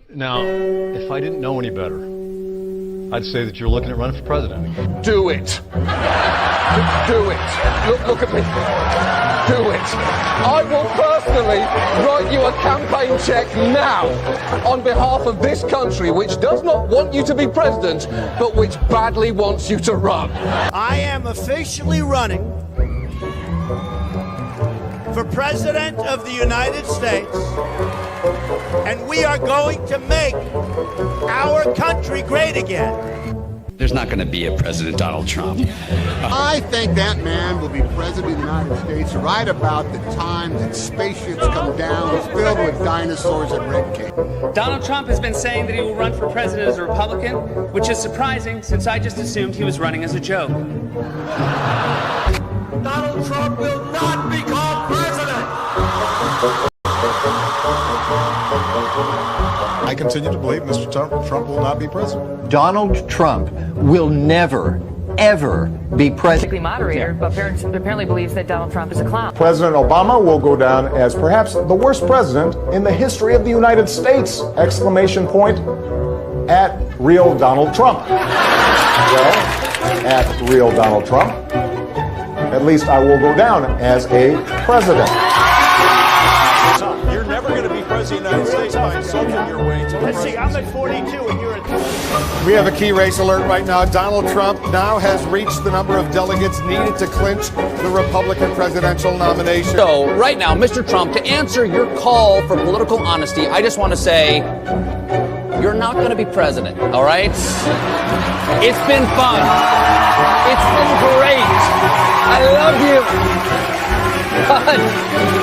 Now, if I didn't know any better, I'd say that you're looking at running for president again. Do it. Do it. Look at me. Do it. I will personally write you a campaign check now on behalf of this country, which does not want you to be president, but which badly wants you to run. I am officially running for President of the United States, and we are going to make our country great again. There's not going to be a President Donald Trump. I think that man will be president of the United States right about the time that spaceships come down filled with dinosaurs and red cake. Donald Trump has been saying that he will run for president as a Republican, which is surprising since I just assumed he was running as a joke. Donald Trump will not become president. I continue to believe Mr. Trump will not be president. Donald Trump will never, ever be president. Moderator, but apparently believes that Donald Trump is a clown. President Obama will go down as perhaps the worst president in the history of the United States! Exclamation point at real Donald Trump. Well, at real Donald Trump, at least I will go down as a president. You're never going to be president of the United States by insulting your way to Let's see, I'm at 42 and you're at 20. We have a key race alert right now. Donald Trump now has reached the number of delegates needed to clinch the Republican presidential nomination. So, right now, Mr. Trump, to answer your call for political honesty, I just want to say, you're not going to be president, all right? It's been fun. It's been great. I love you.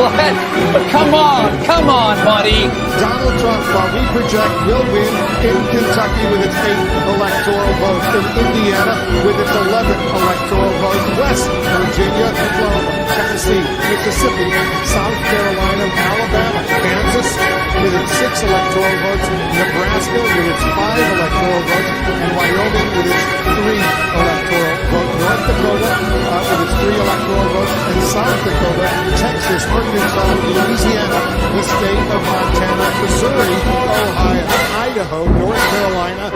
But come on, buddy. Donald Trump, while we project, will win in Kentucky with its 8 electoral votes, in Indiana with its 11 electoral votes, West Virginia, Florida, Tennessee, Mississippi, South Carolina, Alabama, Kansas with its 6 electoral votes, Nebraska with its 5 electoral votes, and Wyoming with its 3 electoral votes, North Dakota with its 3 electoral votes, and South Dakota, Texas, Arkansas, Louisiana, the state of Montana, Missouri, Ohio, Idaho, North Carolina.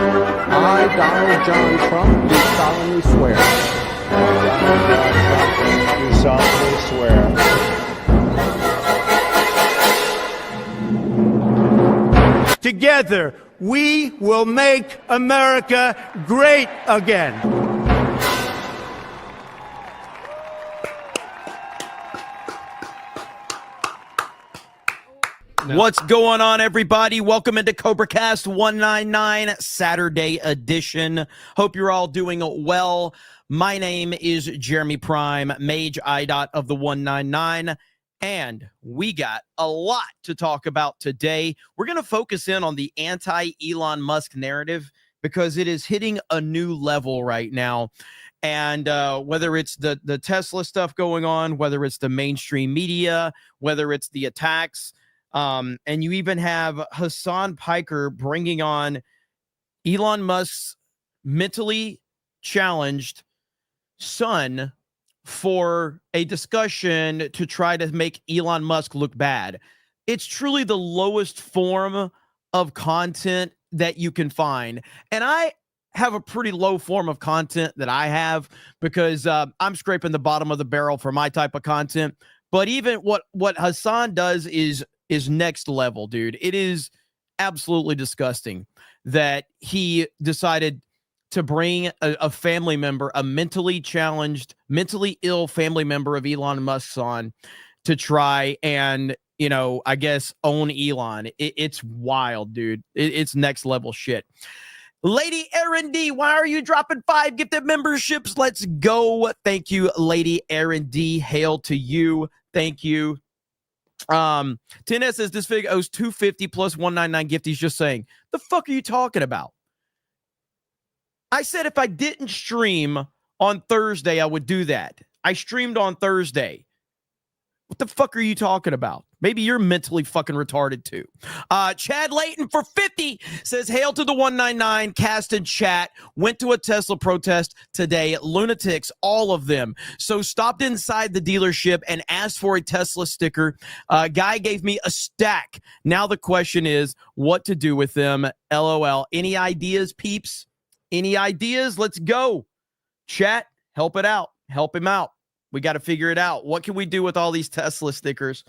I, Donald John Trump, do solemnly swear. Do solemnly swear. Together, we will make America great again. What's going on, everybody? Welcome into CobraCast 199 Saturday edition. Hope you're all doing well. My name is Jeremy Prime, Mage IDOT of the 199, and we got a lot to talk about today. We're going to focus in on the anti-Elon Musk narrative because it is hitting a new level right now. And whether it's the Tesla stuff going on, whether it's the mainstream media, whether it's the attacks, and you even have Hasan Piker bringing on Elon Musk's mentally challenged son for a discussion to try to make Elon Musk look bad. It's truly the lowest form of content that you can find. And I have a pretty low form of content that I have because I'm scraping the bottom of the barrel for my type of content. But even what Hasan does is next level, dude. It is absolutely disgusting that he decided to bring a family member, a mentally challenged, mentally ill family member of Elon Musk's on to try and, I guess, own Elon. It's wild, dude. It's next level shit. Lady Erin D, why are you dropping 5 gifted memberships? Let's go. Thank you, Lady Erin D. Hail to you. Thank you. 10S says this fig owes 250 plus 199 gift. He's just saying, the fuck are you talking about? I said if I didn't stream on Thursday, I would do that. I streamed on Thursday. What the fuck are you talking about? Maybe you're mentally fucking retarded too. Chad Layton for 50 says, hail to the 199 cast and chat. Went to a Tesla protest today. Lunatics, all of them. So stopped inside the dealership and asked for a Tesla sticker. Guy gave me a stack. Now the question is what to do with them. LOL. Any ideas, peeps? Any ideas? Let's go. Chat, help it out. Help him out. We got to figure it out. What can we do with all these Tesla stickers?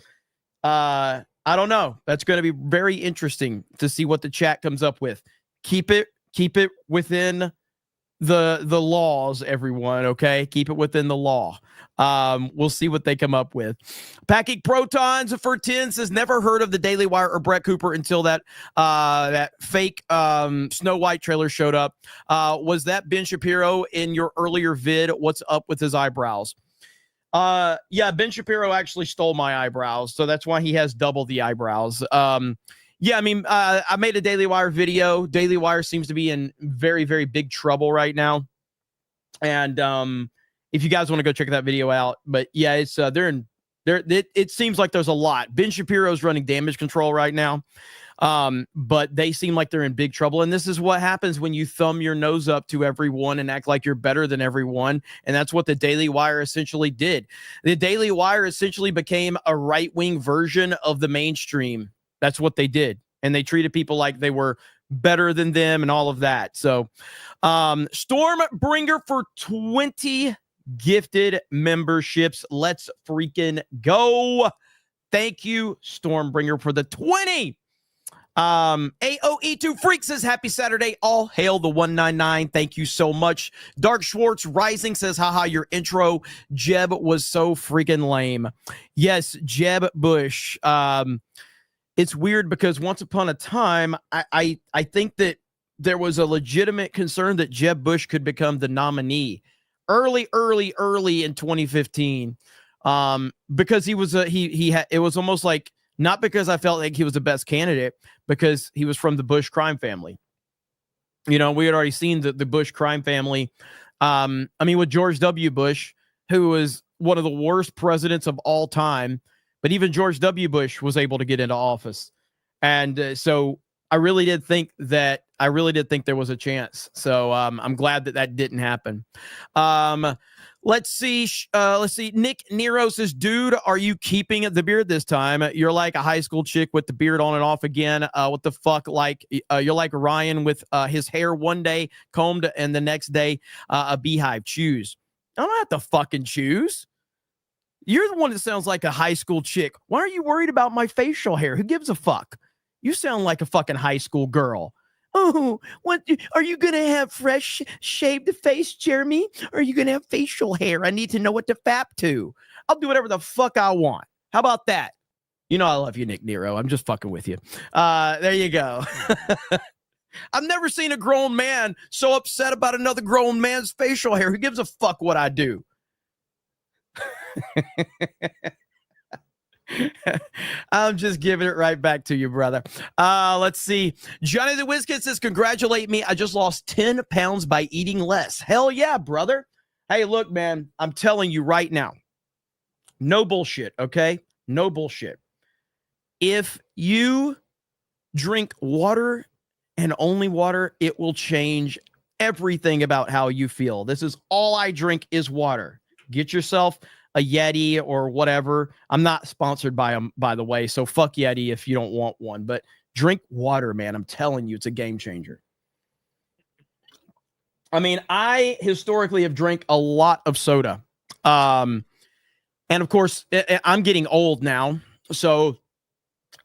I don't know. That's going to be very interesting to see what the chat comes up with. Keep it within the laws, everyone. Okay, keep it within the law. We'll see what they come up with. Packing Protons for 10 says never heard of the Daily Wire or Brett Cooper until that fake Snow White trailer showed up. Was that Ben Shapiro in your earlier vid? What's up with his eyebrows? Yeah, Ben Shapiro actually stole my eyebrows, so that's why he has double the eyebrows. Yeah, I mean, I made a Daily Wire video. Daily Wire seems to be in very, very big trouble right now. And if you guys want to go check that video out, but yeah, it's it seems like there's a lot. Ben Shapiro's running damage control right now. But they seem like they're in big trouble. And this is what happens when you thumb your nose up to everyone and act like you're better than everyone. And that's what the Daily Wire essentially did. The Daily Wire essentially became a right-wing version of the mainstream. That's what they did. And they treated people like they were better than them and all of that. So, Stormbringer for 20 gifted memberships. Let's freaking go. Thank you, Stormbringer, for the 20. AOE2 Freak says, happy Saturday. All hail the 199. Thank you so much. Dark Schwartz Rising says, haha, your intro, Jeb, was so freaking lame. Yes, Jeb Bush. It's weird because once upon a time, I think that there was a legitimate concern that Jeb Bush could become the nominee early in 2015. Because he was it was almost like, not because I felt like he was the best candidate, because he was from the Bush crime family. You know, we had already seen the Bush crime family. I mean, with George W. Bush, who was one of the worst presidents of all time, but even George W. Bush was able to get into office. And so I really did think there was a chance. So I'm glad that didn't happen. Let's see. Nick Nero says, dude, are you keeping the beard this time? You're like a high school chick with the beard on and off again. What the fuck? Like, you're like Ryan with his hair one day combed and the next day a beehive. Choose. I don't have to fucking choose. You're the one that sounds like a high school chick. Why are you worried about my facial hair? Who gives a fuck? You sound like a fucking high school girl. Oh, what are you going to have? Fresh shaved face, Jeremy? Or are you going to have facial hair? I need to know what to fap to. I'll do whatever the fuck I want. How about that? You know I love you, Nick Nero. I'm just fucking with you. There you go. I've never seen a grown man so upset about another grown man's facial hair. Who gives a fuck what I do? I'm just giving it right back to you, brother. Let's see. Johnny the Whiskit says, congratulate me. I just lost 10 pounds by eating less. Hell yeah, brother. Hey, look, man, I'm telling you right now. No bullshit, okay? No bullshit. If you drink water and only water, it will change everything about how you feel. This is all I drink is water. Get yourself a Yeti or whatever. I'm not sponsored by them, by the way, so fuck Yeti if you don't want one, but drink water, man. I'm telling you, it's a game changer. I mean, I historically have drank a lot of soda. And of course, I'm getting old now, so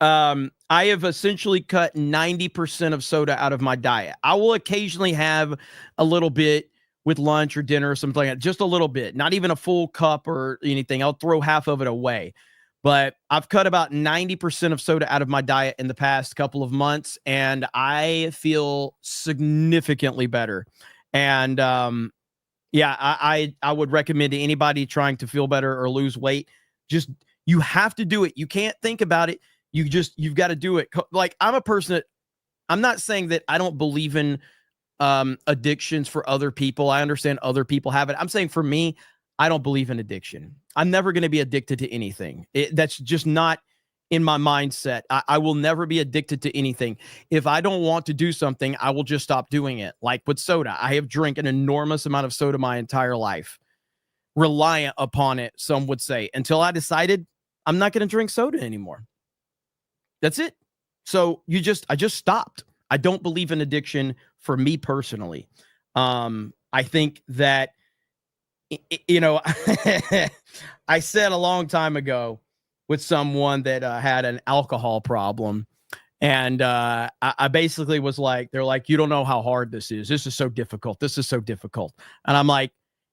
I have essentially cut 90% of soda out of my diet. I will occasionally have a little bit with lunch or dinner or something like that, just a little bit, not even a full cup or anything. I'll throw half of it away. But I've cut about 90% of soda out of my diet in the past couple of months, and I feel significantly better. And yeah, I would recommend to anybody trying to feel better or lose weight, just, you have to do it. You can't think about it. You've got to do it. Like, I'm a person that, I'm not saying that I don't believe in addictions for other people. I understand other people have it. I'm saying for me, I don't believe in addiction. I'm never going to be addicted to anything. That's just not in my mindset. I will never be addicted to anything. If I don't want to do something, I will just stop doing it. Like with soda, I have drank an enormous amount of soda my entire life, reliant upon it, some would say, until I decided I'm not going to drink soda anymore. That's it. So I just stopped. I don't believe in addiction for me personally. I think that, you know, I said a long time ago with someone that had an alcohol problem. And I basically was like, they're like, you don't know how hard this is. This is so difficult. This is so difficult. And I'm like,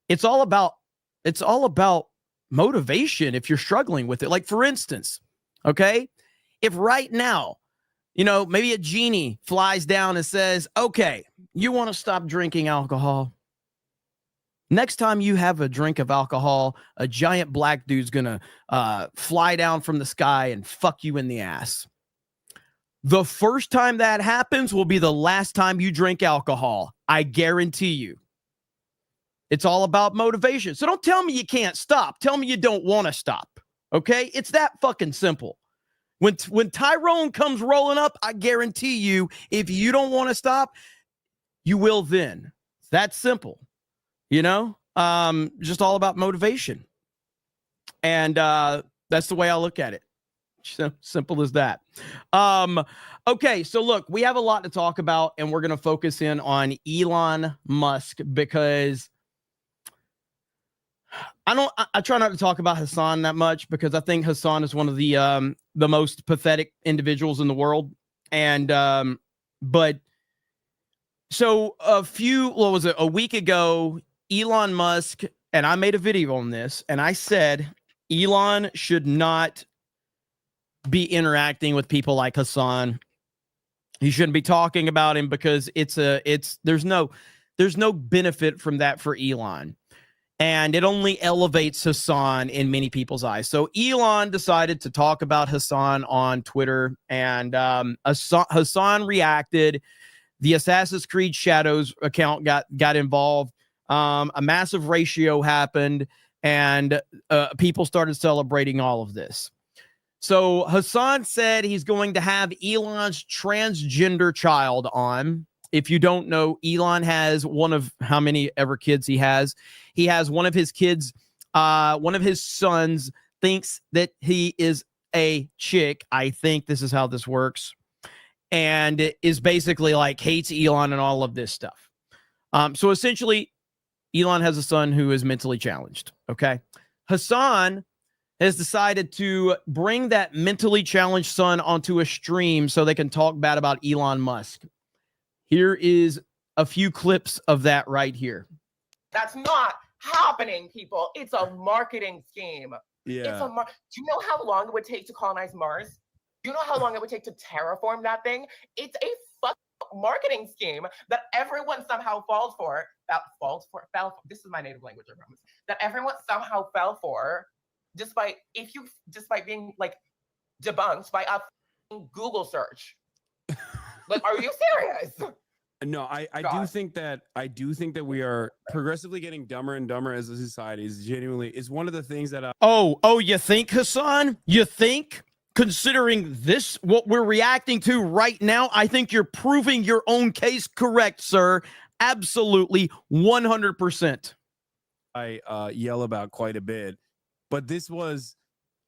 it's all about motivation if you're struggling with it. Like, for instance, okay, if right now, you know, maybe a genie flies down and says, okay, you want to stop drinking alcohol? Next time you have a drink of alcohol, a giant black dude's going to fly down from the sky and fuck you in the ass. The first time that happens will be the last time you drink alcohol. I guarantee you. It's all about motivation. So don't tell me you can't stop. Tell me you don't want to stop. Okay? It's that fucking simple. When Tyrone comes rolling up, I guarantee you, if you don't want to stop, you will then. It's that simple. You know? Just all about motivation. And that's the way I look at it. Simple as that. Okay, so look, we have a lot to talk about, and we're going to focus in on Elon Musk because I try not to talk about Hasan that much because I think Hasan is one of the most pathetic individuals in the world. And but so a week ago, Elon Musk, and I made a video on this, and I said Elon should not be interacting with people like Hasan. He shouldn't be talking about him because there's no benefit from that for Elon. And it only elevates Hasan in many people's eyes. So Elon decided to talk about Hasan on Twitter, and Hasan reacted. The Assassin's Creed Shadows account got involved. A massive ratio happened, and people started celebrating all of this. So Hasan said he's going to have Elon's transgender child on. If you don't know, Elon has one of how many ever kids he has. He has one of his kids, one of his sons thinks that he is a chick. I think this is how this works. And is basically like hates Elon and all of this stuff. So essentially, Elon has a son who is mentally challenged. Okay. Hasan has decided to bring that mentally challenged son onto a stream so they can talk bad about Elon Musk. Here is a few clips of that right here. That's not happening, people. It's a marketing scheme. Yeah. Do you know how long it would take to colonize Mars? Do you know how long it would take to terraform that thing? It's a fucking marketing scheme that everyone somehow falls for. This is my native language, I promise. That everyone somehow fell for, despite being like debunked by a Google search. Like, are you serious? No, I do think that we are progressively getting dumber and dumber as a society. Is one of the things that you think, Hasan? You think? Considering this, what we're reacting to right now, I think you're proving your own case correct, sir. Absolutely, 100%. I yell about quite a bit, but this was,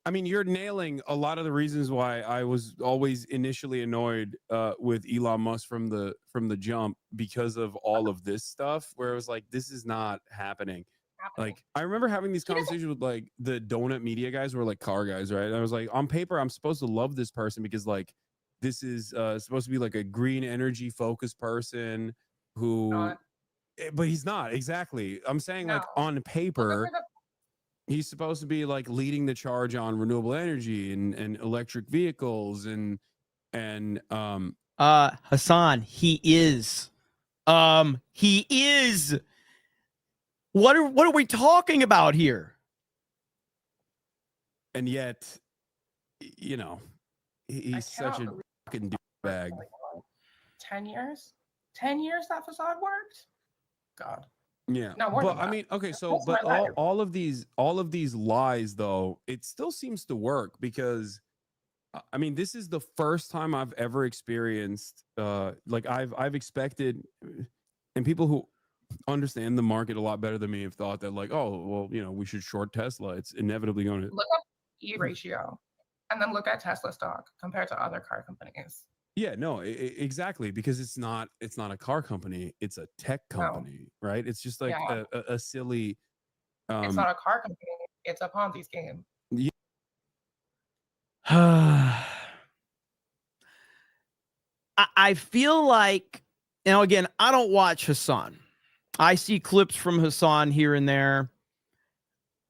I mean, you're nailing a lot of the reasons why I was always initially annoyed with Elon Musk from the jump, because of all of this stuff where it was like, this is not happening. Like, I remember having these conversations with like the donut media guys who were like car guys, right? And I was like, on paper, I'm supposed to love this person because like this is supposed to be like a green energy focused person who, but he's not. Exactly. I'm saying like on paper, he's supposed to be like leading the charge on renewable energy and electric vehicles and Hasan, he is. He is. What are we talking about here? And yet, you know, he's such a fucking douchebag. 10 years? 10 years that facade worked? God. Yeah, Not more but than that. I mean, okay, so That's but my life. all of these lies, though, it still seems to work because, I mean, this is the first time I've ever experienced, like I've expected, and people who understand the market a lot better than me have thought that like, oh, well, you know, we should short Tesla. It's inevitably going to. Look up E ratio, and then look at Tesla stock compared to other car companies. Yeah, no, exactly, because it's not a car company, it's a tech company, right? It's just like Yeah. a silly. It's not a car company. It's a Ponzi scheme. Yeah. I feel like, now again, I don't watch Hasan. I see clips from Hasan here and there.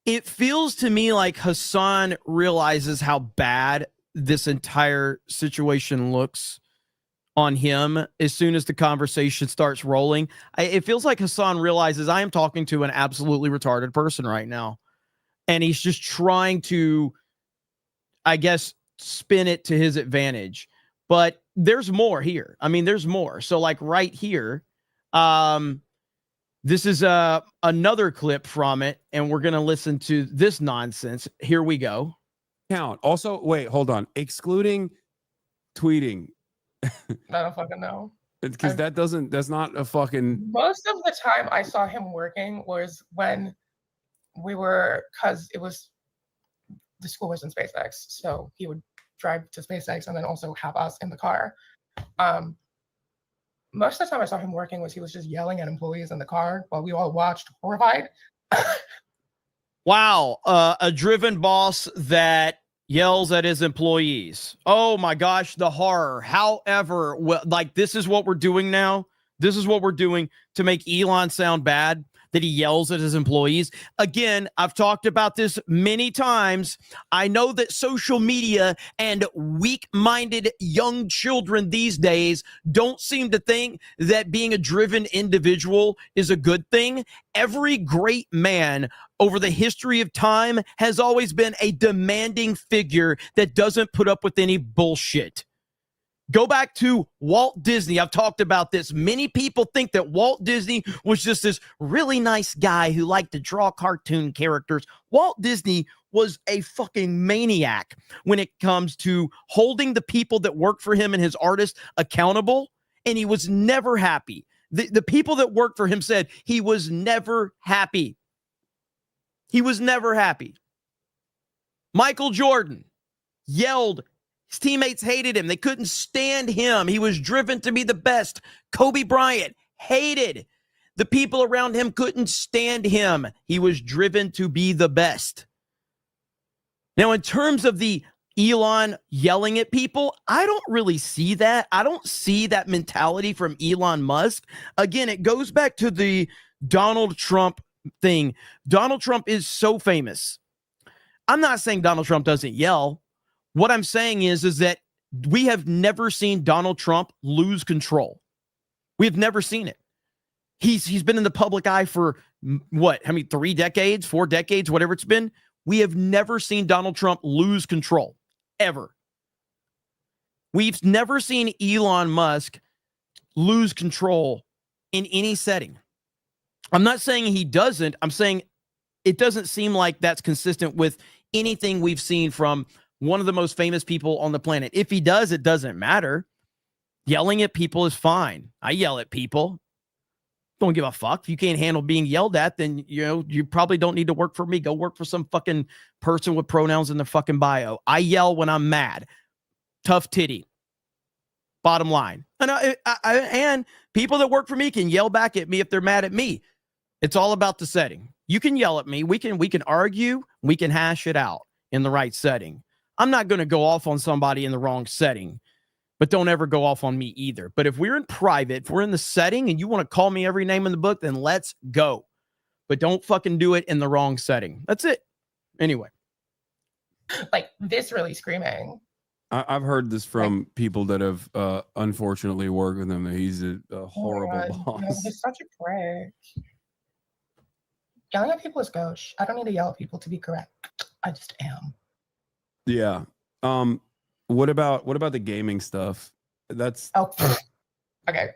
It feels to me like Hasan realizes how bad this entire situation looks on him as soon as the conversation starts rolling. It feels like Hasan realizes I am talking to an absolutely retarded person right now. And he's just trying to, I guess, spin it to his advantage. But there's more here. I mean, there's more. So like right here, this is another clip from it, and we're going to listen to this nonsense. Here we go. Count. Also, wait, hold on. Excluding tweeting. I don't fucking know. Because that's not a fucking. Most of the time I saw him working was when because it was, the school was in SpaceX, so he would drive to SpaceX and then also have us in the car. Most of the time I saw him working was he was just yelling at employees in the car while we all watched horrified. Wow. A driven boss that yells at his employees. Oh my gosh, the horror. However, like this is what we're doing now. This is what we're doing to make Elon sound bad, that he yells at his employees. Again, I've talked about this many times. I know that social media and weak-minded young children these days don't seem to think that being a driven individual is a good thing. Every great man over the history of time has always been a demanding figure that doesn't put up with any bullshit. Go back to Walt Disney. I've talked about this. Many people think that Walt Disney was just this really nice guy who liked to draw cartoon characters. Walt Disney was a fucking maniac when it comes to holding the people that work for him and his artists accountable, and he was never happy. The people that worked for him said he was never happy. He was never happy. Michael Jordan yelled. His teammates hated him. They couldn't stand him. He was driven to be the best. Kobe Bryant hated. The people around him couldn't stand him. He was driven to be the best. Now, in terms of the Elon yelling at people, I don't really see that. I don't see that mentality from Elon Musk. Again, it goes back to the Donald Trump thing. Donald Trump is so famous. I'm not saying Donald Trump doesn't yell. What I'm saying is that we have never seen Donald Trump lose control. We have never seen it. He's been in the public eye for what? I mean, 3 decades, 4 decades, whatever it's been. We have never seen Donald Trump lose control, ever. We've never seen Elon Musk lose control in any setting. I'm not saying he doesn't. I'm saying it doesn't seem like that's consistent with anything we've seen from one of the most famous people on the planet. If he does, it doesn't matter. Yelling at people is fine. I yell at people. Don't give a fuck. If you can't handle being yelled at, then you probably don't need to work for me. Go work for some fucking person with pronouns in the fucking bio. I yell when I'm mad. Tough titty. Bottom line. And people that work for me can yell back at me if they're mad at me. It's all about the setting. You can yell at me. We can argue. We can hash it out in the right setting. I'm not going to go off on somebody in the wrong setting, but don't ever go off on me either. But if we're in private, if we're in the setting and you want to call me every name in the book, then let's go. But don't fucking do it in the wrong setting. That's it. Anyway. Like this really screaming. I've heard this from people that have unfortunately worked with him. That he's a horrible boss. No, he's such a prick. Yelling at people is gauche. I don't need to yell at people to be correct. I just am. Yeah. What about the gaming stuff? That's okay.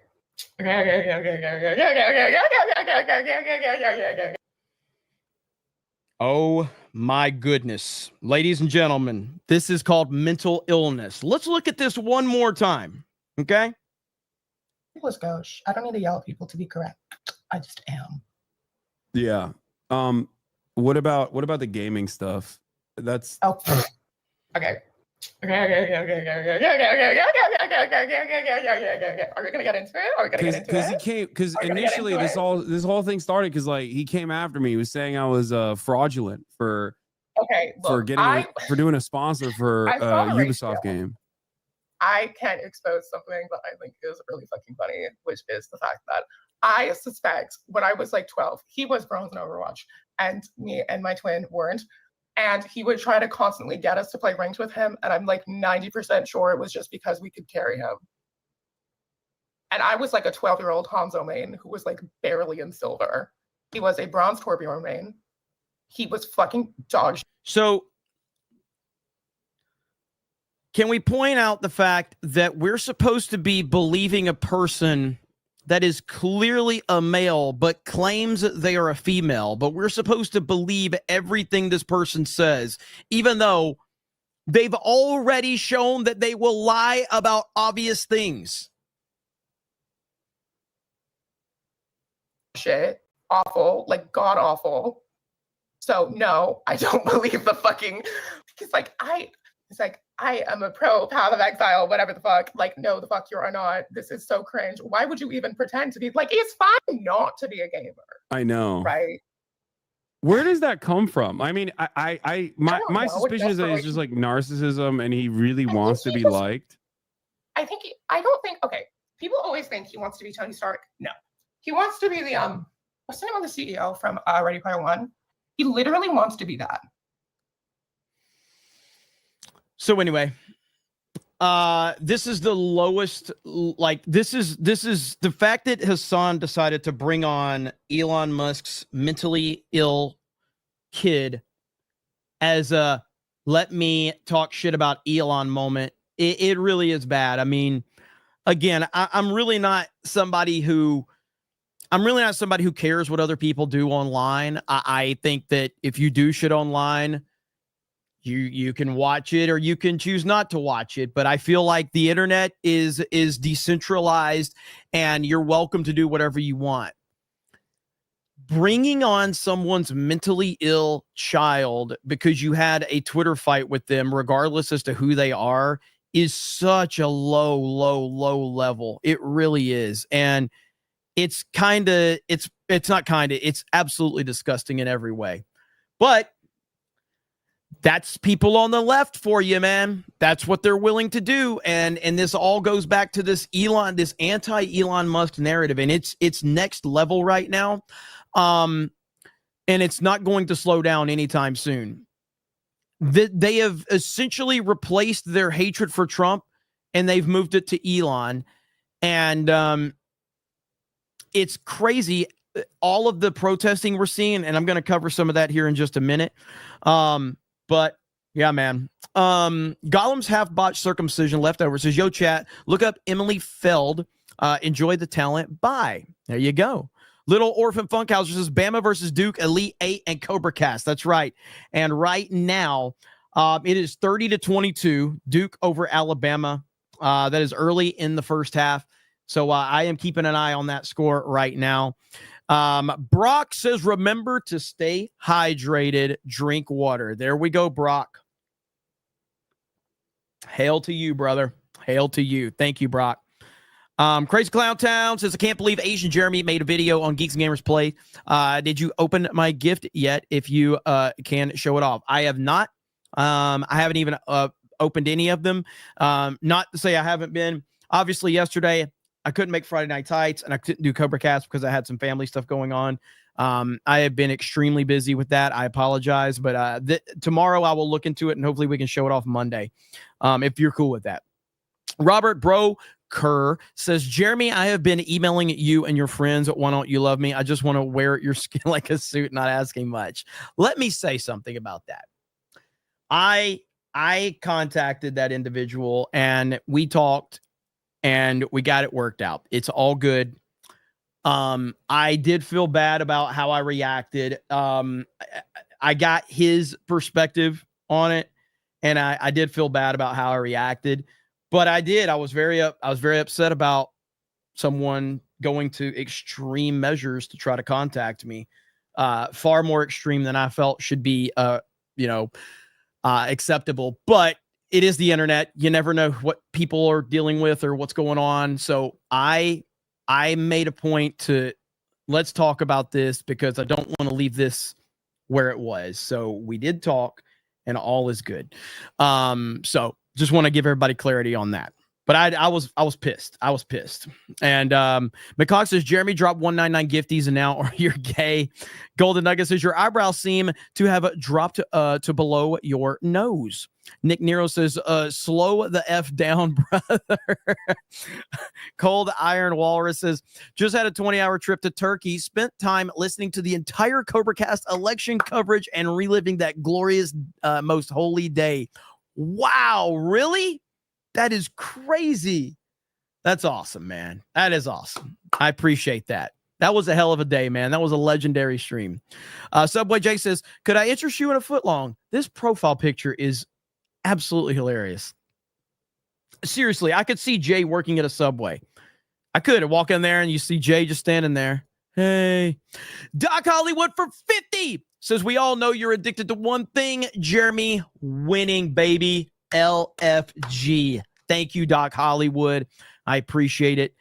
Oh my goodness. Ladies and gentlemen, this is called mental illness. Let's look at this one more time. Okay? English gauche. I don't need to yell at people to be correct. I just am. Yeah. What about the gaming stuff? That's okay. Are we gonna get into it? Are we gonna get into it? Because he came, because initially this whole thing started because like he came after me. He was saying I was fraudulent for doing a sponsor for a Ubisoft game. I can't expose something that I think is really fucking funny, which is the fact that I suspect when I was like 12, he was bronze in Overwatch, and me and my twin weren't. And he would try to constantly get us to play ranked with him. And I'm like 90% sure it was just because we could carry him. And I was like a 12-year-old Hanzo main who was like barely in silver. He was a bronze Torbjorn main. He was fucking dog shit. So can we point out the fact that we're supposed to be believing a person that is clearly a male but claims they are a female, but we're supposed to believe everything this person says, even though they've already shown that they will lie about obvious things? Shit. Awful. Like god awful. So no, I don't believe the fucking, because like I am a pro Path of Exile, whatever the fuck. Like, no, the fuck you are not. This is so cringe. Why would you even pretend to be? Like, it's fine not to be a gamer. I know. Right? Where does that come from? I mean, my suspicion is that it's just like narcissism and he really wants to be liked. I don't think, okay, people always think he wants to be Tony Stark. No. He wants to be the, what's the name of the CEO from Ready Player One? He literally wants to be that. So anyway, this is the lowest, like this is the fact that Hasan decided to bring on Elon Musk's mentally ill kid as a let me talk shit about Elon moment. It really is bad. I mean, again, I'm really not somebody who cares what other people do online. I think that if you do shit online, you can watch it or you can choose not to watch it. But I feel like the internet is decentralized and you're welcome to do whatever you want. Bringing on someone's mentally ill child because you had a Twitter fight with them, regardless as to who they are, is such a low level. It really is. And it's absolutely disgusting in every way. But that's people on the left for you, man. That's what they're willing to do. And this all goes back to this anti-Elon Musk narrative. And it's next level right now. And it's not going to slow down anytime soon. They have essentially replaced their hatred for Trump and they've moved it to Elon. And it's crazy. All of the protesting we're seeing, and I'm going to cover some of that here in just a minute. But yeah, man. Gollum's half-botched circumcision leftover says, yo, chat, look up Emily Feld. Enjoy the talent. Bye. There you go. Little Orphan Funkhauser says, Bama versus Duke, Elite 8, and CobraCast. That's right. And right now, it is 30-22, Duke over Alabama. That is early in the first half. So I am keeping an eye on that score right now. Brock says, remember to stay hydrated, drink water. There we go, Brock. Hail to you, brother. Hail to you. Thank you, Brock. Crazy Clown Town says, I can't believe Asian Jeremy made a video on Geeks and Gamers Play. Did you open my gift yet? If you can show it off. I have not. I haven't even opened any of them. Not to say I haven't been. Obviously, yesterday, I couldn't make Friday Night Tights, and I couldn't do CobraCast because I had some family stuff going on. I have been extremely busy with that. I apologize, but tomorrow I will look into it, and hopefully we can show it off Monday, if you're cool with that. Robert Bro Kerr says, Jeremy, I have been emailing you and your friends. Why don't you love me? I just want to wear your skin like a suit, not asking much. Let me say something about that. I contacted that individual, and we talked. and we got it worked out. It's all good. I did feel bad about how I reacted. I got his perspective on it, and I did feel bad about how I reacted. But I was very upset about someone going to extreme measures to try to contact me. Far more extreme than I felt should be acceptable. But it is the internet. You never know what people are dealing with or what's going on. So I made a point to let's talk about this because I don't want to leave this where it was. So we did talk and all is good. So just want to give everybody clarity on that. But I was pissed. I was pissed. And McCox says, Jeremy dropped 199 gifties and now you're gay. Golden Nugget says, your eyebrows seem to have dropped to below your nose. Nick Nero says, slow the F down, brother. Cold Iron Walrus says, just had a 20-hour trip to Turkey. Spent time listening to the entire CobraCast election coverage and reliving that glorious, most holy day. Wow, really? That is crazy. That's awesome, man. That is awesome. I appreciate that. That was a hell of a day, man. That was a legendary stream. Subway Jake says, could I interest you in a foot long? This profile picture is absolutely hilarious. Seriously, I could see Jay working at a Subway. I could walk in there and you see Jay just standing there. Hey, Doc Hollywood for 50 says, we all know you're addicted to one thing, Jeremy, winning, baby. LFG. Thank you, Doc Hollywood. I appreciate it.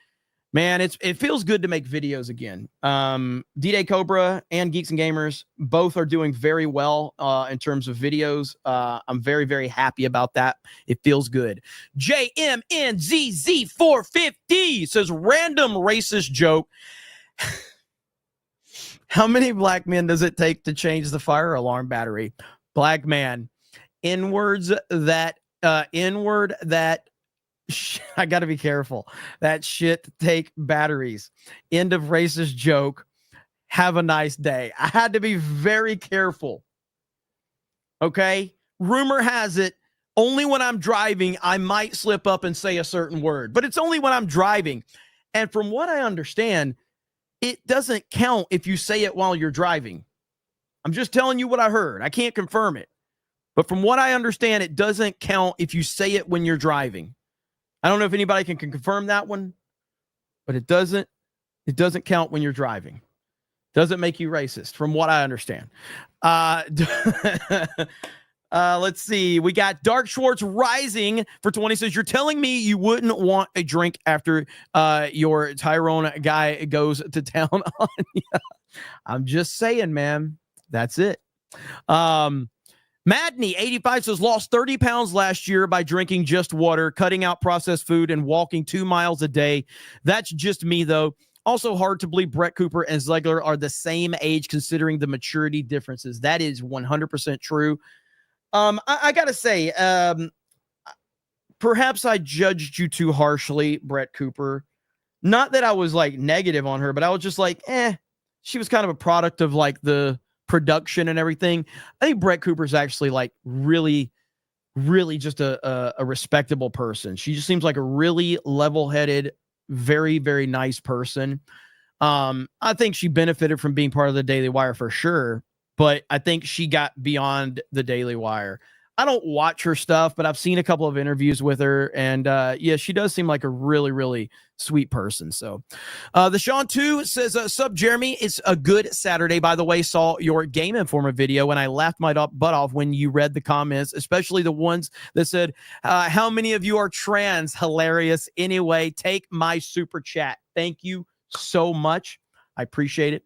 Man, it feels good to make videos again. D-Day Cobra and Geeks and Gamers both are doing very well in terms of videos. I'm very, very happy about that. It feels good. JMNZZ450 says, random racist joke. How many black men does it take to change the fire alarm battery? Black man. Inward that I got to be careful. That shit take batteries. End of racist joke. Have a nice day. I had to be very careful. Okay. Rumor has it only when I'm driving, I might slip up and say a certain word, but it's only when I'm driving. And from what I understand, it doesn't count if you say it while you're driving. I'm just telling you what I heard. I can't confirm it. But from what I understand, it doesn't count if you say it when you're driving. I don't know if anybody can confirm that one, but it doesn't count when you're driving. Doesn't make you racist, from what I understand. Let's see. We got Dark Schwartz Rising for 20 says, you're telling me you wouldn't want a drink after your Tyrone guy goes to town on you. I'm just saying, man. That's it. Madney 85 says, lost 30 pounds last year by drinking just water, cutting out processed food, and walking 2 miles a day. That's just me, though. Also hard to believe Brett Cooper and Ziegler are the same age considering the maturity differences. That is 100% true. I got to say, perhaps I judged you too harshly, Brett Cooper. Not that I was like negative on her, but I was just like, she was kind of a product of like the production and everything. I think Brett Cooper's actually like really, really just a respectable person. She just seems like a really level-headed, very, very nice person. I think she benefited from being part of the Daily Wire for sure, but I think she got beyond the Daily Wire. I don't watch her stuff, but I've seen a couple of interviews with her, and yeah, she does seem like a really, really sweet person. So the Sean 2 says, sub Jeremy, it's a good Saturday. By the way, saw your Game Informer video and I laughed my butt off when you read the comments, especially the ones that said, how many of you are trans? Hilarious. Anyway, take my super chat. Thank you so much. I appreciate it.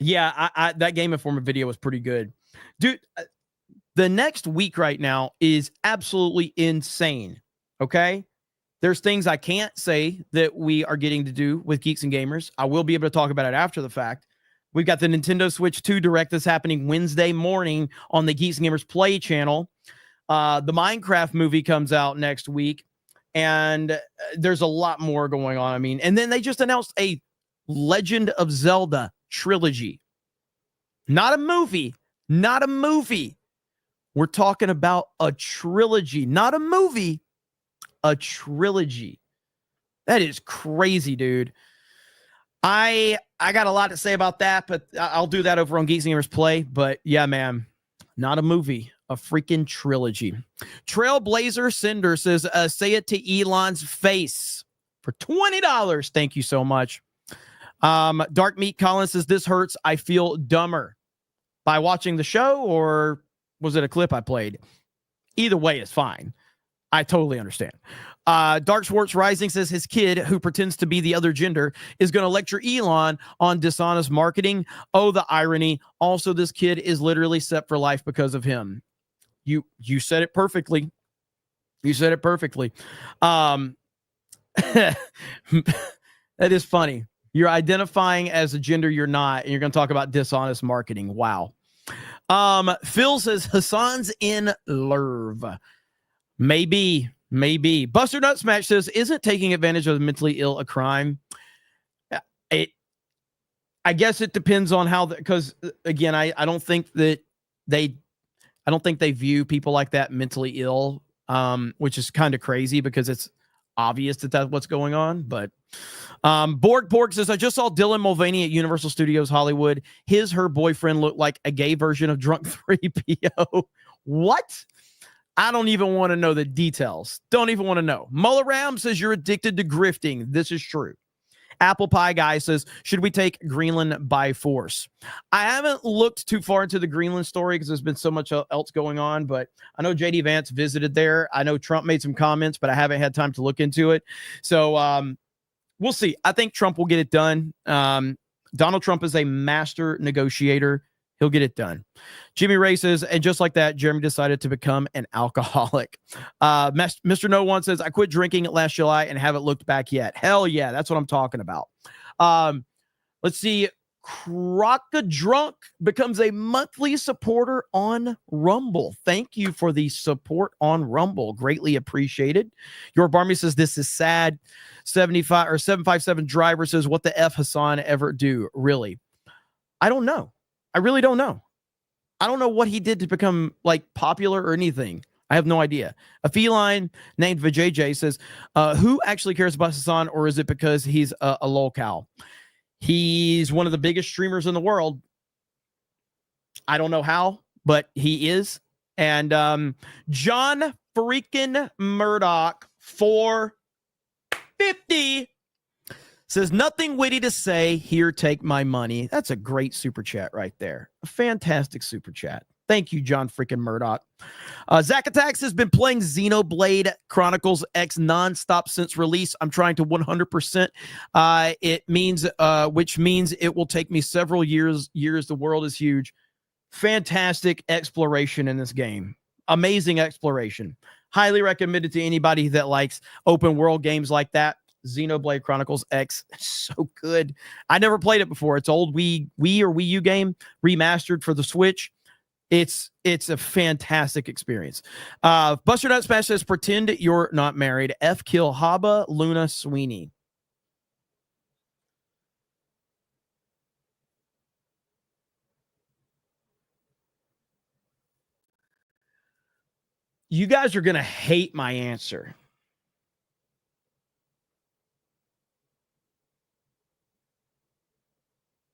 Yeah, that Game Informer video was pretty good. Dude, the next week right now is absolutely insane. Okay. There's things I can't say that we are getting to do with Geeks and Gamers. I will be able to talk about it after the fact. We've got the Nintendo Switch 2 Direct that's happening Wednesday morning on the Geeks and Gamers Play channel. The Minecraft movie comes out next week, and there's a lot more going on. I mean, and then they just announced a Legend of Zelda trilogy. Not a movie. Not a movie. We're talking about a trilogy, not a movie, a trilogy. That is crazy, dude. I got a lot to say about that, but I'll do that over on Geeks and Gamers Play. But yeah, man, not a movie, a freaking trilogy. Trailblazer Cinder says, say it to Elon's face for $20. Thank you so much. Dark Meat Collins says, this hurts. I feel dumber. By watching the show, or was it a clip I played? Either way is fine. I totally understand. Dark Schwartz Rising says his kid, who pretends to be the other gender, is going to lecture Elon on dishonest marketing. Oh, the irony. Also, this kid is literally set for life because of him. You said it perfectly. You said it perfectly. That is funny. You're identifying as a gender you're not, and you're going to talk about dishonest marketing. Wow. Phil says Hasan's in love. Maybe. Buster Nut Smash says, isn't taking advantage of the mentally ill a crime? I guess it depends on how, because again, I don't think that I don't think they view people like that mentally ill, which is kind of crazy because it's obvious that that's what's going on. But Borg Pork says, I just saw Dylan Mulvaney at Universal Studios Hollywood. Her boyfriend looked like a gay version of Drunk 3PO. What? I don't even want to know the details. Don't even want to know. Muller Ram says you're addicted to grifting. This is true. Apple Pie Guy says, should we take Greenland by force? I haven't looked too far into the Greenland story because there's been so much else going on, but I know JD Vance visited there. I know Trump made some comments, but I haven't had time to look into it. So we'll see. I think Trump will get it done. Donald Trump is a master negotiator. He'll get it done. Jimmy Ray says, and just like that, Jeremy decided to become an alcoholic. Mr. No One says, I quit drinking last July and haven't looked back yet. Hell yeah, that's what I'm talking about. Let's see. Croca Drunk becomes a monthly supporter on Rumble. Thank you for the support on Rumble. Greatly appreciated. Your Barmy says, this is sad. 757 Driver says, what the F Hasan ever do? Really? I don't know. I really don't know. I don't know what he did to become like popular or anything. I have no idea. A feline named VJJ says, who actually cares about Hasan, or is it because he's a lolcow? He's one of the biggest streamers in the world. I don't know how, but he is. And John freaking Murdoch 450 says, nothing witty to say. Here, take my money. That's a great super chat right there. A fantastic super chat. Thank you, John freaking Murdoch. Zach Attacks has been playing Xenoblade Chronicles X nonstop since release. I'm trying to 100%. Which means it will take me several years. The world is huge. Fantastic exploration in this game. Amazing exploration. Highly recommended to anybody that likes open world games like that. Xenoblade Chronicles X, so good. I never played it before. It's old Wii or Wii U game remastered for the Switch. It's a fantastic experience. Buster Nut Smash says, pretend you're not married. F kill Haba Luna Sweeney. You guys are gonna hate my answer.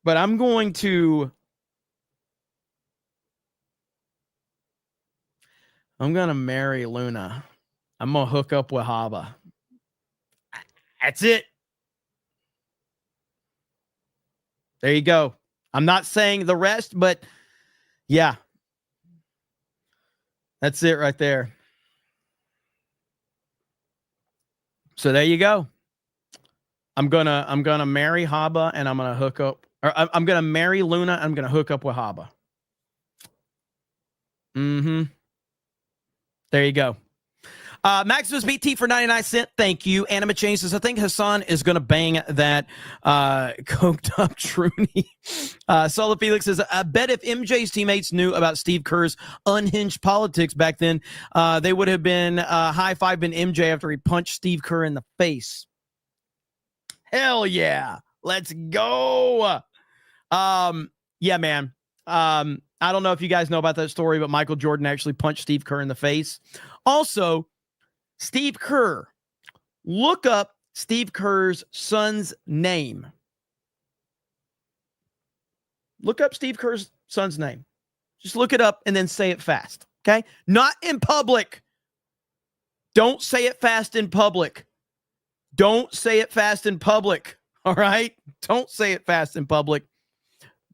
But I'm going to marry Luna. I'm going to hook up with Haba. That's it. There you go. I'm not saying the rest, but yeah. That's it right there. So there you go. I'm gonna marry Haba and I'm gonna hook up. Or I'm going to marry Luna. I'm going to hook up with Haba. There you go. Maximus BT for 99 cents. Thank you. Anima Chain says, I think Hasan is going to bang that coked up Truny. Solid Felix says, I bet if MJ's teammates knew about Steve Kerr's unhinged politics back then, they would have been high-fiving MJ after he punched Steve Kerr in the face. Hell yeah. Let's go. Yeah, man. I don't know if you guys know about that story, but Michael Jordan actually punched Steve Kerr in the face. Also, Steve Kerr Look up Steve Kerr's son's name. Look up Steve Kerr's son's name. Just look it up and then say it fast, okay? Not in public. Don't say it fast in public. Don't say it fast in public, all right? Don't say it fast in public.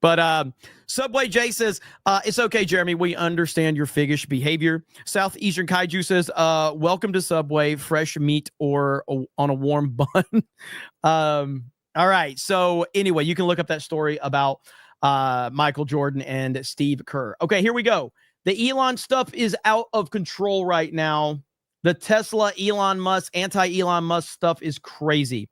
But Subway J says, it's okay, Jeremy. We understand your figgish behavior. Southeastern Kaiju says, welcome to Subway, fresh meat or on a warm bun. All right. So anyway, you can look up that story about Michael Jordan and Steve Kerr. Okay, here we go. The Elon stuff is out of control right now. The Tesla, Elon Musk, anti-Elon Musk stuff is crazy.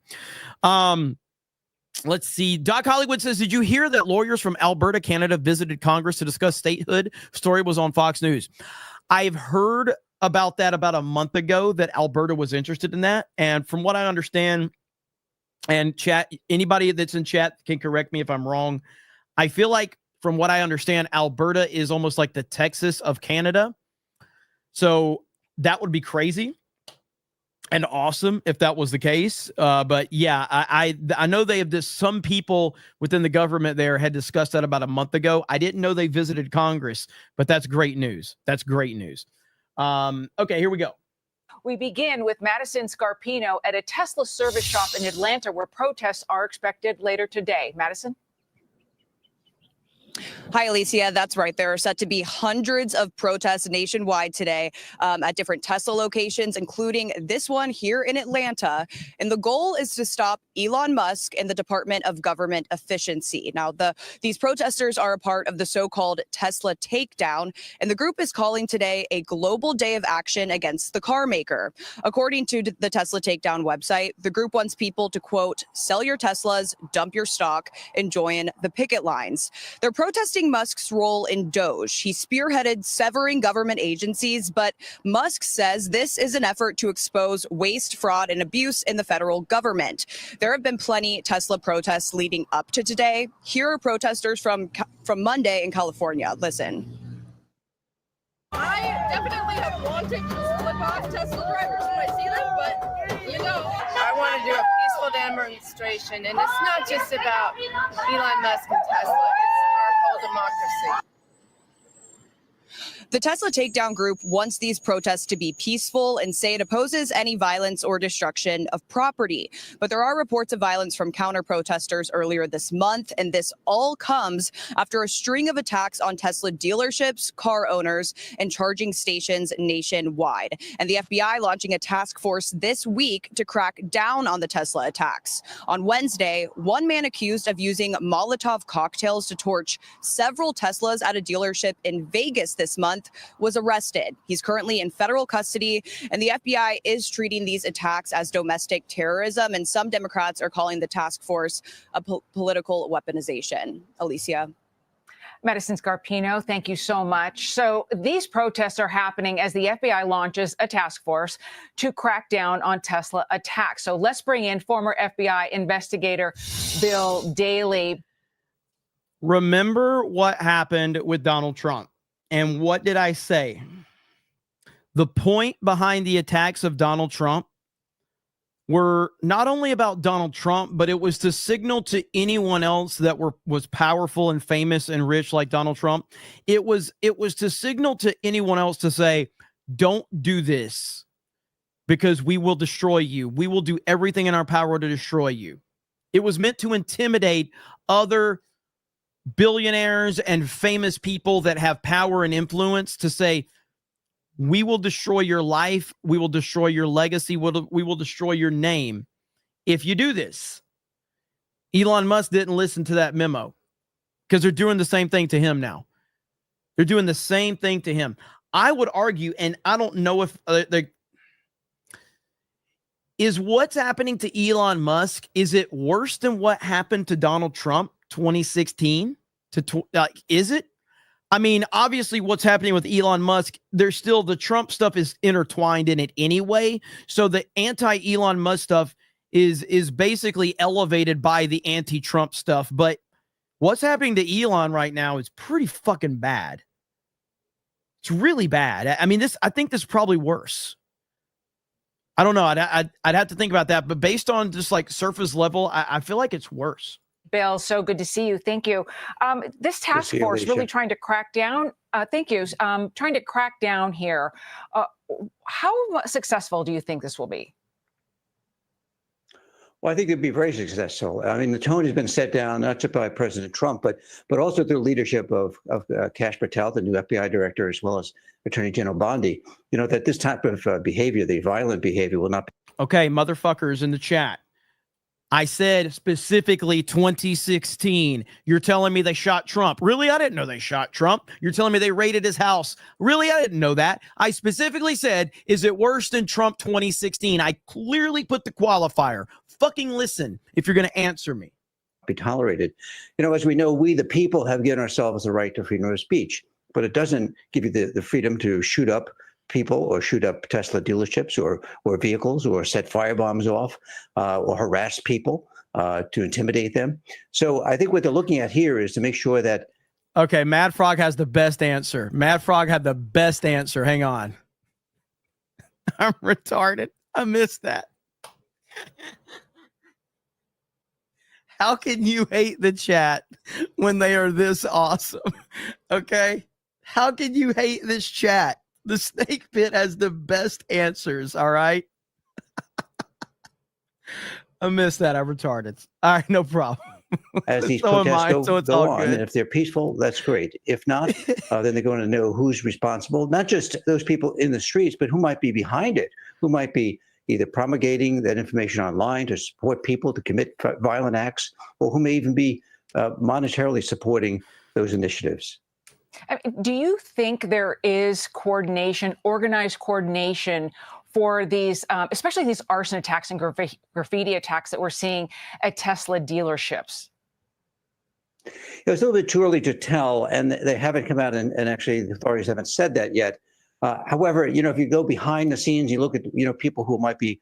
Let's see. Doc Hollywood says, did you hear that lawyers from Alberta, Canada visited Congress to discuss statehood? Story was on Fox News. I've heard about that about a month ago, that Alberta was interested in that. And from what I understand, and chat, anybody that's in chat can correct me if I'm wrong. I feel like from what I understand, Alberta is almost like the Texas of Canada. So that would be crazy and awesome if that was the case. But yeah, I know they have this, some people within the government there had discussed that about a month ago. I didn't know they visited Congress, but that's great news. That's great news. Okay, here we go. We begin with Madison Scarpino at a Tesla service shop in Atlanta where protests are expected later today. Madison? Hi, Alicia. That's right. There are set to be hundreds of protests nationwide today at different Tesla locations, including this one here in Atlanta. And the goal is to stop Elon Musk and the Department of Government Efficiency. Now, these protesters are a part of the so-called Tesla takedown, and the group is calling today a global day of action against the car maker. According to the Tesla takedown website, the group wants people to, quote, sell your Teslas, dump your stock, and join the picket lines. They're protesting Musk's role in Doge. He spearheaded severing government agencies, but Musk says this is an effort to expose waste, fraud, and abuse in the federal government. There have been plenty Tesla protests leading up to today. Here are protesters from Monday in California. Listen. I definitely have wanted to flip off Tesla drivers when I see them, but you know, I want to do a peaceful demonstration, and it's not just about Elon Musk and Tesla, it's our whole democracy. The Tesla takedown group wants these protests to be peaceful and say it opposes any violence or destruction of property. But there are reports of violence from counter-protesters earlier this month, and this all comes after a string of attacks on Tesla dealerships, car owners, and charging stations nationwide. And the FBI launching a task force this week to crack down on the Tesla attacks. On Wednesday, one man accused of using Molotov cocktails to torch several Teslas at a dealership in Vegas this month was arrested. He's currently in federal custody, and the FBI is treating these attacks as domestic terrorism, and some Democrats are calling the task force a political weaponization. Alicia. Madison Scarpino, thank you so much. So these protests are happening as the FBI launches a task force to crack down on Tesla attacks. So let's bring in former FBI investigator Bill Daley. Remember what happened with Donald Trump. And what did I say? The point behind the attacks of Donald Trump were not only about Donald Trump, but it was to signal to anyone else that was powerful and famous and rich like Donald Trump. It was to signal to anyone else to say, don't do this because we will destroy you. We will do everything in our power to destroy you. It was meant to intimidate other billionaires and famous people that have power and influence to say, we will destroy your life. We will destroy your legacy. We will destroy your name if you do this. Elon Musk didn't listen to that memo because they're doing the same thing to him now. They're doing the same thing to him. I would argue, and I don't know if is what's happening to Elon Musk, is it worse than what happened to Donald Trump 2016 is it? I mean, obviously what's happening with Elon Musk, there's still the Trump stuff is intertwined in it anyway. So the anti-Elon Musk stuff is basically elevated by the anti-Trump stuff. But what's happening to Elon right now is pretty fucking bad. It's really bad. I mean, I think this is probably worse. I don't know. I'd have to think about that. But based on just like surface level, I feel like it's worse. Bill, so good to see you. Thank you. This task force really trying to crack down. Thank you. Trying to crack down here. How successful do you think this will be? Well, I think it'd be very successful. I mean, the tone has been set down not just by President Trump, but also through leadership of Kash Patel, the new FBI director, as well as Attorney General Bondi. You know that this type of behavior, the violent behavior, will not be. Okay, motherfuckers in the chat. I said specifically 2016. You're telling me they shot Trump. Really? I didn't know they shot Trump. You're telling me they raided his house. Really? I didn't know that. I specifically said, is it worse than Trump 2016? I clearly put the qualifier. Fucking listen if you're going to answer me. Be tolerated. You know, as we know, we the people have given ourselves the right to freedom of speech, but it doesn't give you the freedom to shoot up people or shoot up Tesla dealerships or vehicles or set firebombs off or harass people to intimidate them. So I think what they're looking at here is to make sure that. Okay, Mad Frog has the best answer. Mad Frog had the best answer. Hang on. I'm retarded. I missed that. How can you hate the chat when they are this awesome? Okay? How can you hate this chat? The Snake Pit has the best answers, all right? I missed that. I'm retarded. All right, no problem. As these So am protests I, so it's go all on, good. and if they're peaceful, that's great. If not, then they're going to know who's responsible, not just those people in the streets, but who might be behind it, who might be either promulgating that information online to support people to commit violent acts, or who may even be monetarily supporting those initiatives. I mean, do you think there is coordination, organized coordination for these, especially these arson attacks and graffiti attacks that we're seeing at Tesla dealerships? It's a little bit too early to tell, and they haven't come out, and actually the authorities haven't said that yet. However, you know, if you go behind the scenes, you look at, you know, people who might be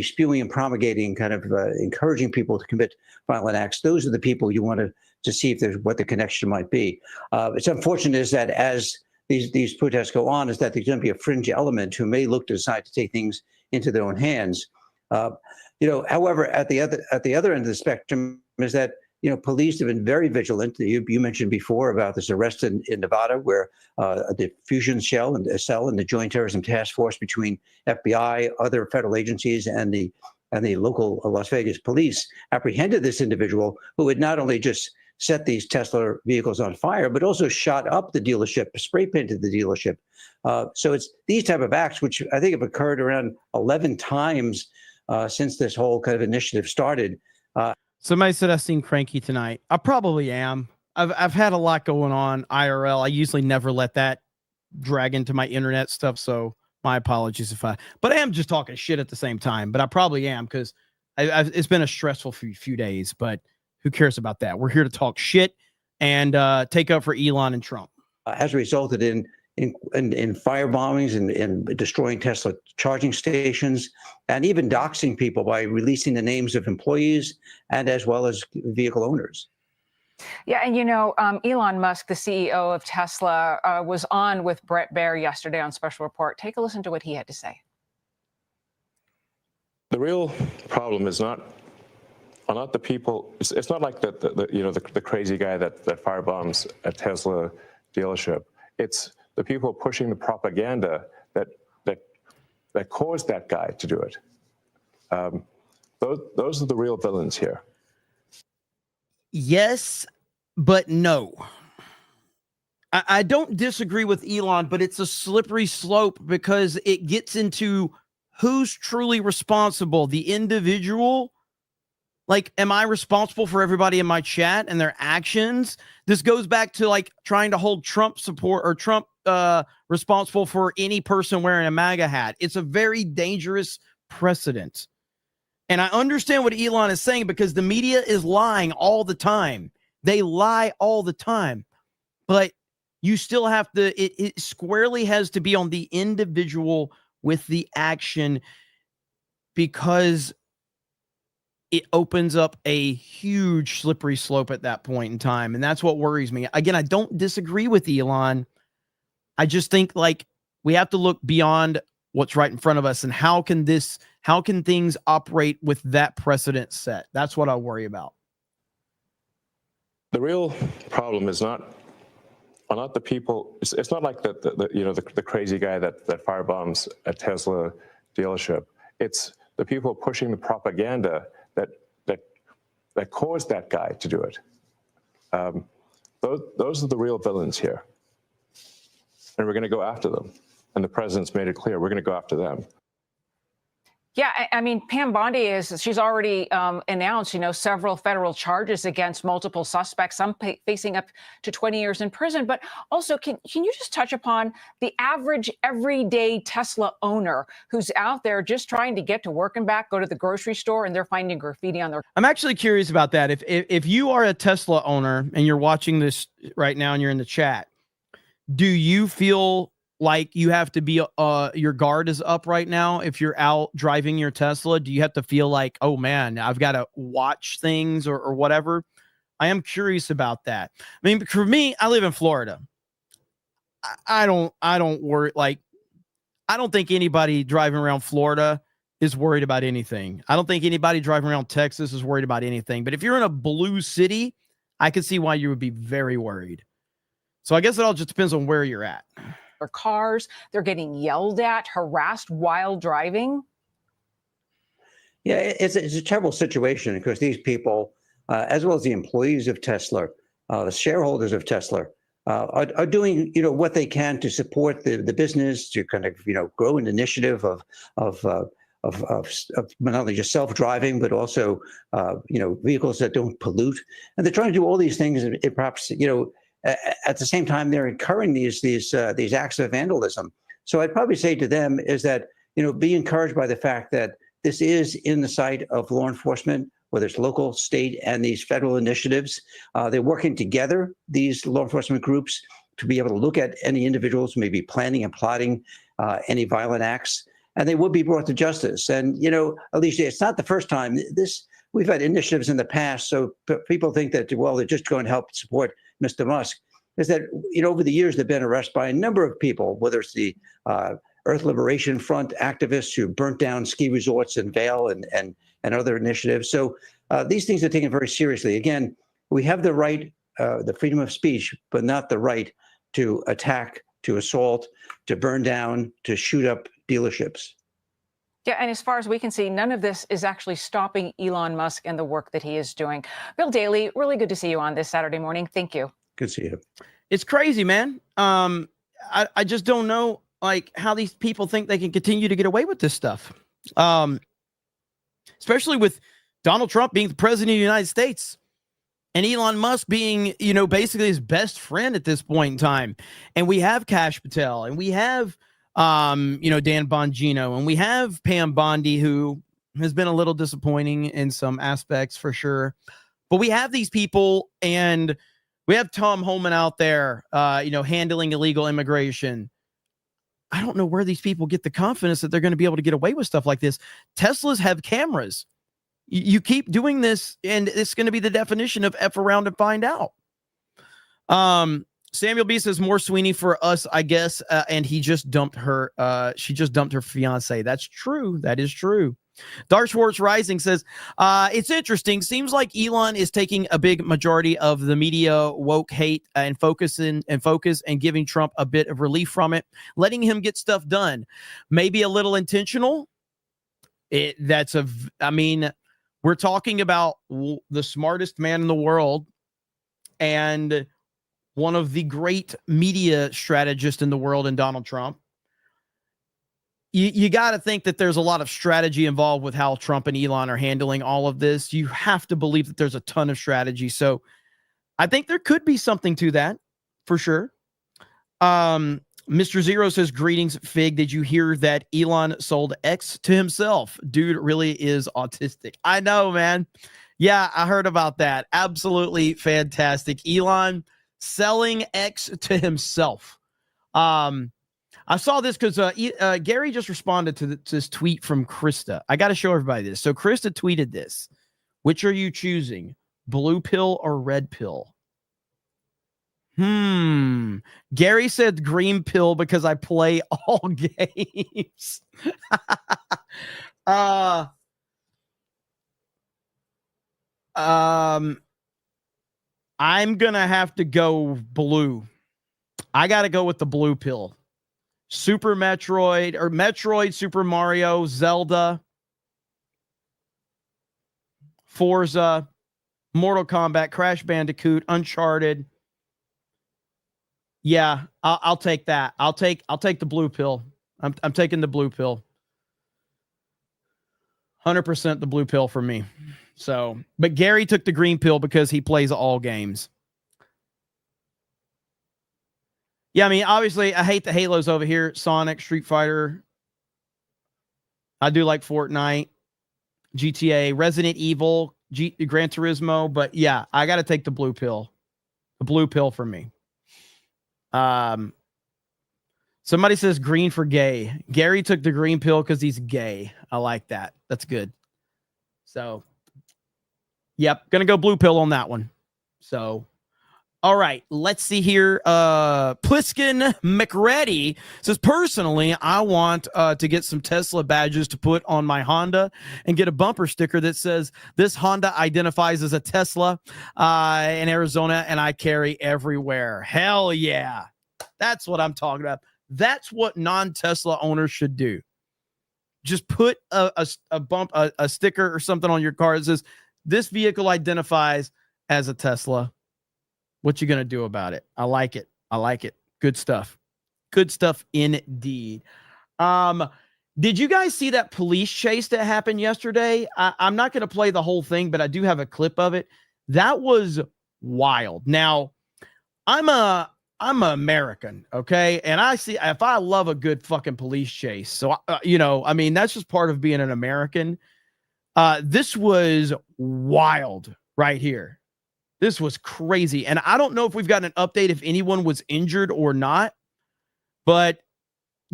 spewing and promulgating, kind of encouraging people to commit violent acts. Those are the people you want to see if there's what the connection might be. It's unfortunate is that as these protests go on, is that there's going to be a fringe element who may look to decide to take things into their own hands. You know, however, at the other end of the spectrum is that, you know, police have been very vigilant. You mentioned before about this arrest in Nevada, where a diffusion cell and the Joint Terrorism Task Force between FBI, other federal agencies, and the local Las Vegas police apprehended this individual who had not only just set these Tesla vehicles on fire, but also shot up the dealership, spray painted the dealership. So it's these type of acts, which I think have occurred around 11 times since this whole kind of initiative started. Somebody said I seem cranky tonight. I probably am. I've had a lot going on IRL. I usually never let that drag into my internet stuff, so my apologies but I am just talking shit at the same time. But I probably am because it's been a stressful few days. But who cares about that? We're here to talk shit and take up for Elon and Trump. Has resulted in fire bombings and destroying Tesla charging stations, and even doxing people by releasing the names of employees and as well as vehicle owners. Yeah, and you know, Elon Musk, the CEO of Tesla, was on with Brett Baer yesterday on Special Report. Take a listen to what he had to say. The real problem is not the people. It's not like the crazy guy that firebombs a Tesla dealership. It's the people pushing the propaganda that caused that guy to do it. Those are the real villains here. Yes, but no. I don't disagree with Elon, but it's a slippery slope because it gets into who's truly responsible, the individual. Like, am I responsible for everybody in my chat and their actions? This goes back to like trying to hold Trump support or Trump responsible for any person wearing a MAGA hat. It's a very dangerous precedent. And I understand what Elon is saying because the media is lying all the time. They lie all the time. But you still have to, it squarely has to be on the individual with the action because it opens up a huge slippery slope at that point in time. And that's what worries me. Again, I don't disagree with Elon. I just think like we have to look beyond what's right in front of us, and how can things operate with that precedent set? That's what I worry about. The real problem is not the people. It's not like the crazy guy that firebombs a Tesla dealership. It's the people pushing the propaganda that caused that guy to do it. Those are the real villains here, and we're going to go after them. And the president's made it clear we're going to go after them. Yeah, I mean, Pam Bondi she's already announced, several federal charges against multiple suspects, some facing up to 20 years in prison. But also, can you just touch upon the average everyday Tesla owner who's out there just trying to get to work and back, go to the grocery store, and they're finding graffiti on their... I'm actually curious about that. If you are a Tesla owner and you're watching this right now and you're in the chat, do you feel like you have to be your guard is up right now if you're out driving your Tesla? Do you have to feel like, oh man, I've got to watch things or whatever? I am curious about that. I mean, for me, I live in Florida. I don't worry. Like, I don't think anybody driving around Florida is worried about anything. I don't think anybody driving around Texas is worried about anything. But if you're in a blue city, I can see why you would be very worried. So I guess it all just depends on where you're at. Their cars, they're getting yelled at, harassed while driving. Yeah, it's a terrible situation because these people, as well as the employees of Tesla, the shareholders of Tesla, are doing what they can to support the business, to kind of grow an initiative of not only just self-driving but also vehicles that don't pollute, and they're trying to do all these things. And perhaps at the same time, they're incurring these acts of vandalism. So I'd probably say to them is that, be encouraged by the fact that this is in the sight of law enforcement, whether it's local, state, and these federal initiatives. They're working together, these law enforcement groups, to be able to look at any individuals who may be planning and plotting any violent acts, and they would be brought to justice. And, Alicia, it's not the first time. We've had initiatives in the past, so people think that, well, they're just going to help support Mr. Musk, is that, over the years, they've been arrested by a number of people, whether it's the Earth Liberation Front activists who burnt down ski resorts in Vail and other initiatives. So these things are taken very seriously. Again, we have the right, the freedom of speech, but not the right to attack, to assault, to burn down, to shoot up dealerships. Yeah, and as far as we can see, none of this is actually stopping Elon Musk and the work that he is doing. Bill Daley, really good to see you on this Saturday morning. Thank you. Good to see you. It's crazy, man. I just don't know, like, how these people think they can continue to get away with this stuff. Especially with Donald Trump being the president of the United States and Elon Musk being, basically his best friend at this point in time. And we have Kash Patel, and we have Dan Bongino, and we have Pam Bondi, who has been a little disappointing in some aspects for sure. But we have these people, and we have Tom Homan out there, handling illegal immigration. I don't know where these people get the confidence that they're going to be able to get away with stuff like this. Teslas have cameras. You keep doing this, and it's going to be the definition of F around and find out. Samuel B says more Sweeney for us, I guess. And he just dumped her. She just dumped her fiance. That's true. That is true. Dark Schwartz Rising says, it's interesting. Seems like Elon is taking a big majority of the media woke hate and focus and giving Trump a bit of relief from it, letting him get stuff done. Maybe a little intentional. We're talking about the smartest man in the world and one of the great media strategists in the world in Donald Trump. You got to think that there's a lot of strategy involved with how Trump and Elon are handling all of this. You have to believe that there's a ton of strategy. So I think there could be something to that for sure. Mr. Zero says, greetings, Fig. Did you hear that Elon sold X to himself? Dude really is autistic. I know, man. Yeah, I heard about that. Absolutely fantastic. Elon selling X to himself. I saw this because Gary just responded to this tweet from Krista. I got to show everybody this. So Krista tweeted this. Which are you choosing? Blue pill or red pill? Gary said green pill because I play all games. I'm gonna have to go blue. I gotta go with the blue pill. Super Metroid, Super Mario, Zelda, Forza, Mortal Kombat, Crash Bandicoot, Uncharted. Yeah, I'll take that. I'll take the blue pill. I'm taking the blue pill. 100% the blue pill for me. So, but Gary took the green pill because he plays all games. Yeah, I mean, obviously, I hate the Halos over here. Sonic, Street Fighter. I do like Fortnite, GTA, Resident Evil, Gran Turismo. But yeah, I got to take the blue pill. The blue pill for me. Somebody says green for gay. Gary took the green pill because he's gay. I like that. That's good. So, yep, gonna go blue pill on that one. So, all right, let's see here. Pliskin McReady says, personally, I want to get some Tesla badges to put on my Honda and get a bumper sticker that says, this Honda identifies as a Tesla in Arizona and I carry everywhere. Hell yeah. That's what I'm talking about. That's what non-Tesla owners should do. Just put a sticker or something on your car that says, this vehicle identifies as a Tesla. What you going to do about it? I like it. I like it. Good stuff. Good stuff indeed. Did you guys see that police chase that happened yesterday? I'm not going to play the whole thing, but I do have a clip of it. That was wild. Now, I'm an American, okay? And if I love a good fucking police chase. So, I mean, that's just part of being an American. This was wild right here. This was crazy. And I don't know if we've got an update if anyone was injured or not, but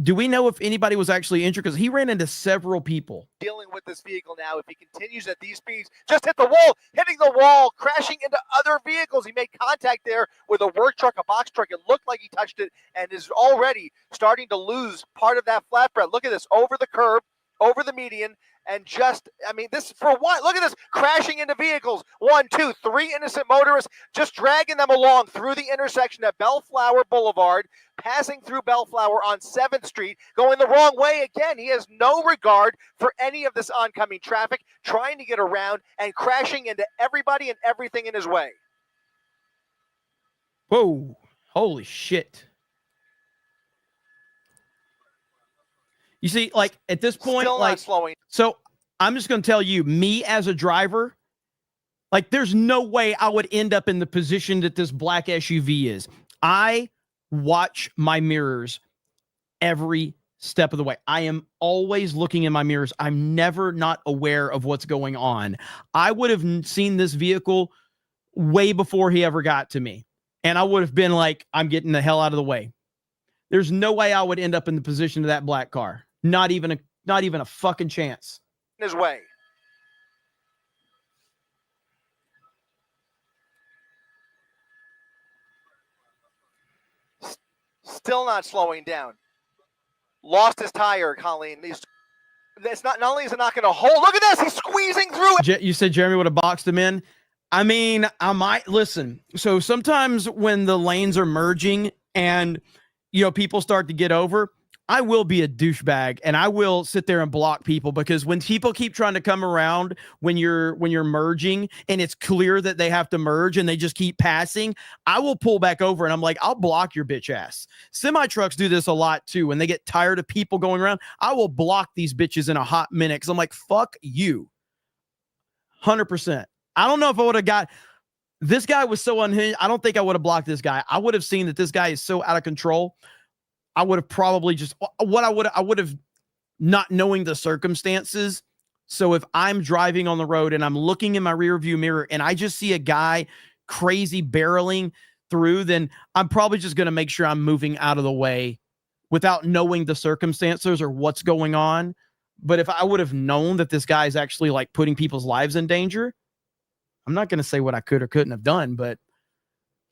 do we know if anybody was actually injured? Because he ran into several people. Dealing with this vehicle now, if he continues at these speeds, just hit the wall, hitting the wall, crashing into other vehicles. He made contact there with a work truck, a box truck. It looked like he touched it and is already starting to lose part of that flatbread. Look at this, over the curb, over the median, and just, I mean, this for what? Look at this, crashing into vehicles. 1, 2, 3 innocent motorists, just dragging them along through the intersection at Bellflower Boulevard, passing through Bellflower on 7th Street, going the wrong way again. He has no regard for any of this oncoming traffic, trying to get around and crashing into everybody and everything in his way. Whoa, holy shit. You see, like, at this point, Still like, not slowing. So I'm just going to tell you, me as a driver, like, there's no way I would end up in the position that this black SUV is. I watch my mirrors every step of the way. I am always looking in my mirrors. I'm never not aware of what's going on. I would have seen this vehicle way before he ever got to me. And I would have been like, I'm getting the hell out of the way. There's no way I would end up in the position of that black car. Not even a fucking chance. In his way. Still not slowing down. Lost his tire, Colleen. It's not only is it not going to hold. Look at this. He's squeezing through it. You said Jeremy would have boxed him in. I mean, I might listen. So sometimes when the lanes are merging and, people start to get over, I will be a douchebag and I will sit there and block people, because when people keep trying to come around when you're merging and it's clear that they have to merge and they just keep passing, I will pull back over and I'm like, I'll block your bitch ass. Semi trucks do this a lot too. When they get tired of people going around, I will block these bitches in a hot minute, because I'm like, fuck you. 100%. I don't know if I would have got, this guy was so unhinged. I don't think I would have blocked this guy. I would have seen that this guy is so out of control. I would have probably just, I would have not knowing the circumstances. So if I'm driving on the road and I'm looking in my rear view mirror and I just see a guy crazy barreling through, then I'm probably just going to make sure I'm moving out of the way without knowing the circumstances or what's going on. But if I would have known that this guy is actually like putting people's lives in danger, I'm not going to say what I could or couldn't have done, but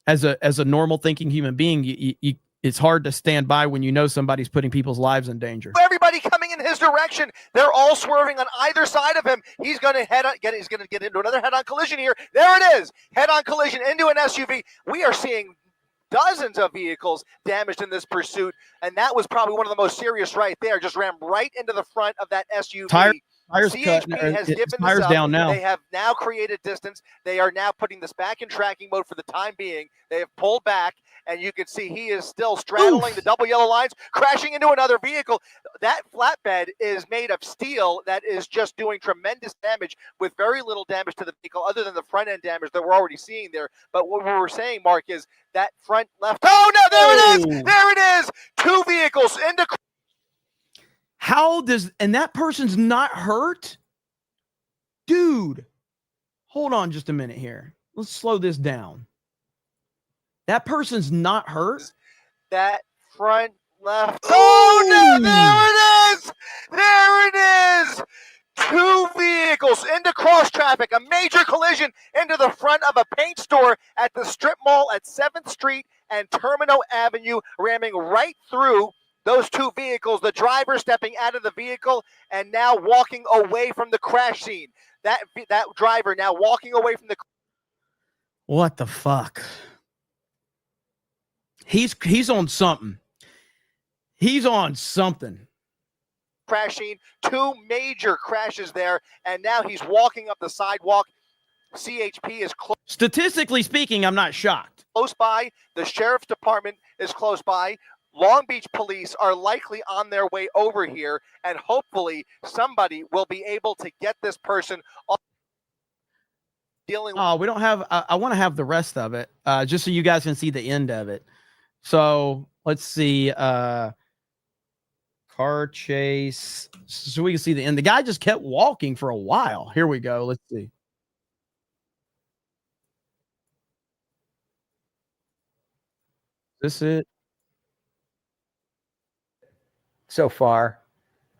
as a normal thinking human being, it's hard to stand by when you know somebody's putting people's lives in danger. Everybody coming in his direction. They're all swerving on either side of him. He's going to he's going to get into another head-on collision here. There it is. Head-on collision into an SUV. We are seeing dozens of vehicles damaged in this pursuit, and that was probably one of the most serious right there. Just ran right into the front of that SUV. Tires CHP cut, has given tires this up. down now. They have now created distance. They are now putting this back in tracking mode for the time being. They have pulled back, and you can see he is still straddling the double yellow lines, crashing into another vehicle. That flatbed is made of steel that is just doing tremendous damage with very little damage to the vehicle other than the front end damage that we're already seeing there. But what we were saying, Mark, is that front left. Oh, no, there it is. There it is. Two vehicles into. How does, and that person's not hurt? Dude, hold on just a minute here. Let's slow this down. That person's not hurt? That front left. Oh, no, there it is. There it is. Two vehicles into cross traffic, a major collision into the front of a paint store at the strip mall at 7th Street and Termino Avenue, ramming right through those two vehicles, the driver stepping out of the vehicle and now walking away from the crash scene. That driver now walking away from the. What the fuck? He's on something. He's on something. Crash scene, two major crashes there, and now he's walking up the sidewalk. CHP is close. Statistically speaking, I'm not shocked. Close by. The sheriff's department is close by. Long Beach police are likely on their way over here, and hopefully somebody will be able to get this person off dealing with. Oh, we don't have, I want to have the rest of it, just so you guys can see the end of it. So let's see, car chase, so we can see the end. The guy just kept walking for a while. Here we go. Let's see. Is this it? So far,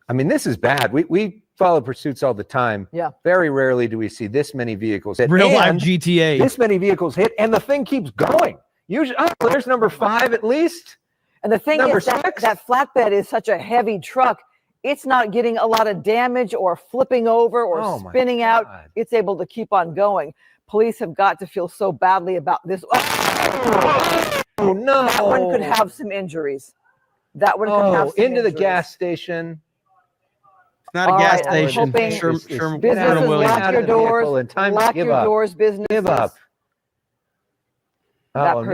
I mean, this is bad. We follow pursuits all the time. Yeah. Very rarely do we see this many vehicles hit. Real life GTA. This many vehicles hit, and the thing keeps going. Usually, there's number 5 at least. And the thing number is that 6. that flatbed is such a heavy truck. It's not getting a lot of damage or flipping over or spinning out. It's able to keep on going. Police have got to feel so badly about this. Oh, no. That one could have some injuries. That one could have some into the injuries. gas station. It's not a gas station. Businesses, lock your doors. Lock your doors, businesses. Give up. Oh, and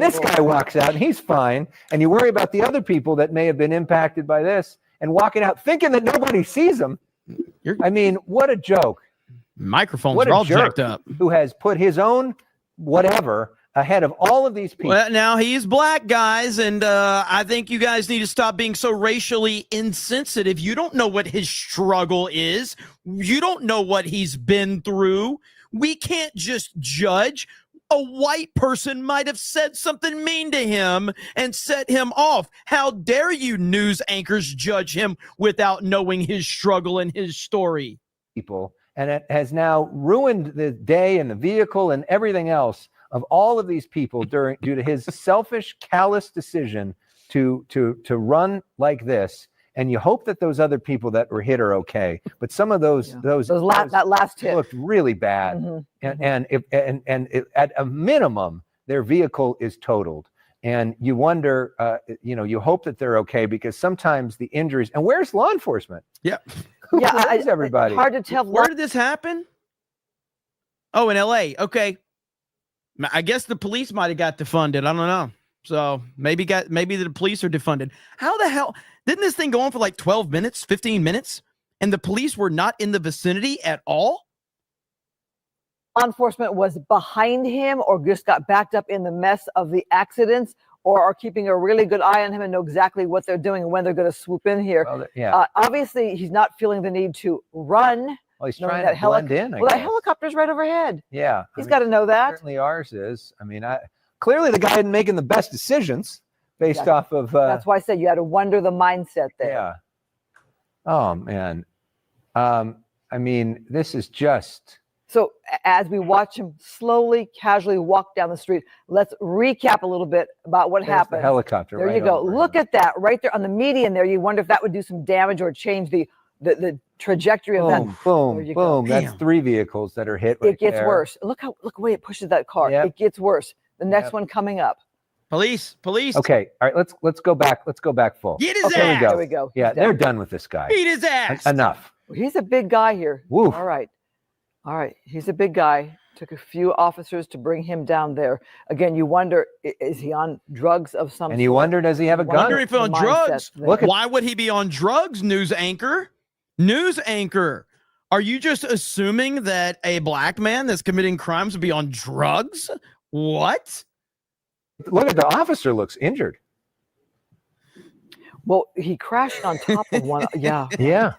this guy walks out and he's fine. And you worry about the other people that may have been impacted by this and walking out thinking that nobody sees them. I mean, what a joke. Microphones what are a all jerk jacked up. Who has put his own whatever ahead of all of these people. Well, now he's black, guys, and I think you guys need to stop being so racially insensitive. You don't know what his struggle is. You don't know what he's been through. We can't just judge. A white person might have said something mean to him and set him off. How dare you news anchors judge him without knowing his struggle and his story? People, and it has now ruined the day and the vehicle and everything else of all of these people due to his selfish, callous decision to run like this. And you hope that those other people that were hit are okay, but some of that last hit looked really bad. Mm-hmm. And at a minimum, their vehicle is totaled. And you wonder, you hope that they're okay because sometimes the injuries. And where's law enforcement? Yeah, where's everybody? Hard to tell. Where did this happen? Oh, in LA. Okay. I guess the police might have got defunded. I don't know. So maybe the police are defunded. How the hell didn't this thing go on for like 12 minutes, 15 minutes, and the police were not in the vicinity at all? Law enforcement was behind him or just got backed up in the mess of the accidents or are keeping a really good eye on him and know exactly what they're doing and when they're going to swoop in here. Well, obviously, he's not feeling the need to run. Well, he's trying to blend in. Well, that helicopter's right overhead. Yeah. He's got to know that. Certainly ours is. I mean, clearly the guy isn't making the best decisions based off of. That's why I said you had to wonder the mindset there. Yeah. Oh, man. I mean, this is just. So as we watch him slowly, casually walk down the street, let's recap a little bit about what There's happened. the helicopter. There right you go. over Look him. at that right there on the median there. You wonder if that would do some damage or change the trajectory of that. Boom, boom, There you go. boom. That's 3 vehicles that are hit. Right It gets there. worse. Look the way it pushes that car. Yep. It gets worse. The next Yep. one coming up. Police. Okay, all right. Let's go back. Let's go back full. Get his Okay, ass. there we go. Yeah, He's they're down. done with this guy. Beat his ass. Enough. He's a big guy here. Woof. All right. He's a big guy. Took a few officers to bring him down there. Again, you wonder, is he on drugs of some And you sort? wonder, does he have a gun? Wonder if on The drugs. mindset there. Why would he be on drugs, news anchor? News anchor. Are you just assuming that a black man that's committing crimes would be on drugs? What? Look at the officer looks injured. Well, he crashed on top of one. Yeah. Yeah.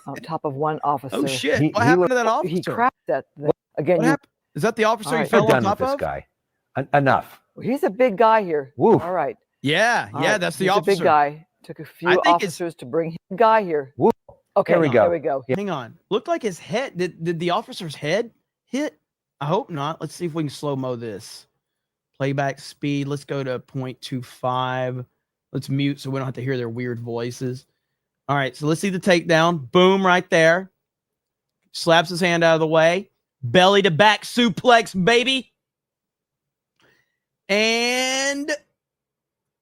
On top of one officer. Oh shit! He- what he happened to looked- that officer? He crashed that thing. Again, What you, happened? Is that the officer All he right. They're fell on done with top this of? guy. Enough. he's a big guy here. Woof. All right. Yeah, All yeah, right. that's the He's officer. a big guy. Took a I few think it's- officers to bring him. Guy here. Woof. Okay. There we go. There we go. Hang on. Looked like his head. Did the officer's head hit? I hope not. Let's see if we can slow mo this. Playback speed. Let's go to 0.25. Let's mute so we don't have to hear their weird voices. All right, so let's see the takedown. Boom, right there. Slaps his hand out of the way. Belly to back suplex, baby. And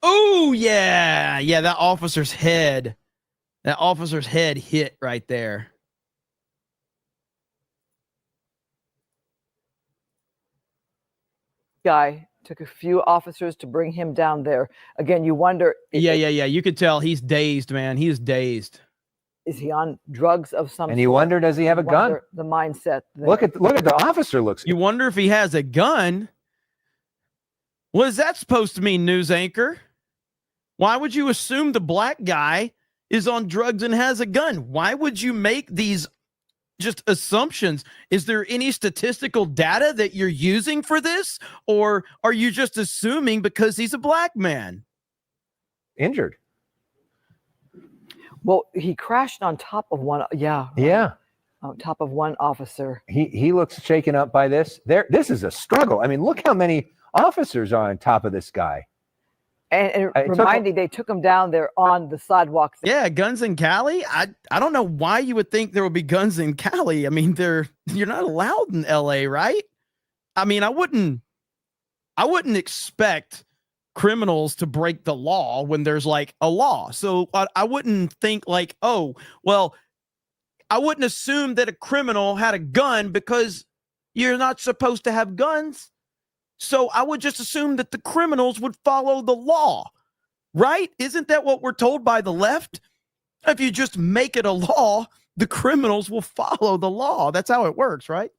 oh yeah, that officer's head. That officer's head hit right there. Guy took a few officers to bring him down there. Again, you wonder. Yeah. You could tell he's dazed, man. He is dazed. Is he on drugs of some And you sort? wonder, does he have a gun? Wonder the mindset. there. Look at the officer looks. You wonder if he has a gun. What is that supposed to mean, news anchor? Why would you assume the black guy is on drugs and has a gun? Why would you make these just assumptions? Is there any statistical data that you're using for this? Or are you just assuming because he's a black man? Injured. Well, he crashed on top of one. Yeah. Yeah. On top of one officer. He looks shaken up by this. This is a struggle. I mean, look how many officers are on top of this guy. And It took remind me, they took him down there on the sidewalk. Yeah, guns in Cali. I don't know why you would think there would be guns in Cali. I mean, you're not allowed in LA, right? I mean, I wouldn't expect criminals to break the law when there's like a law. So I wouldn't think like, oh, well, I wouldn't assume that a criminal had a gun because you're not supposed to have guns. So I would just assume that the criminals would follow the law, right? Isn't that what we're told by the left? If you just make it a law, the criminals will follow the law. That's how it works, right?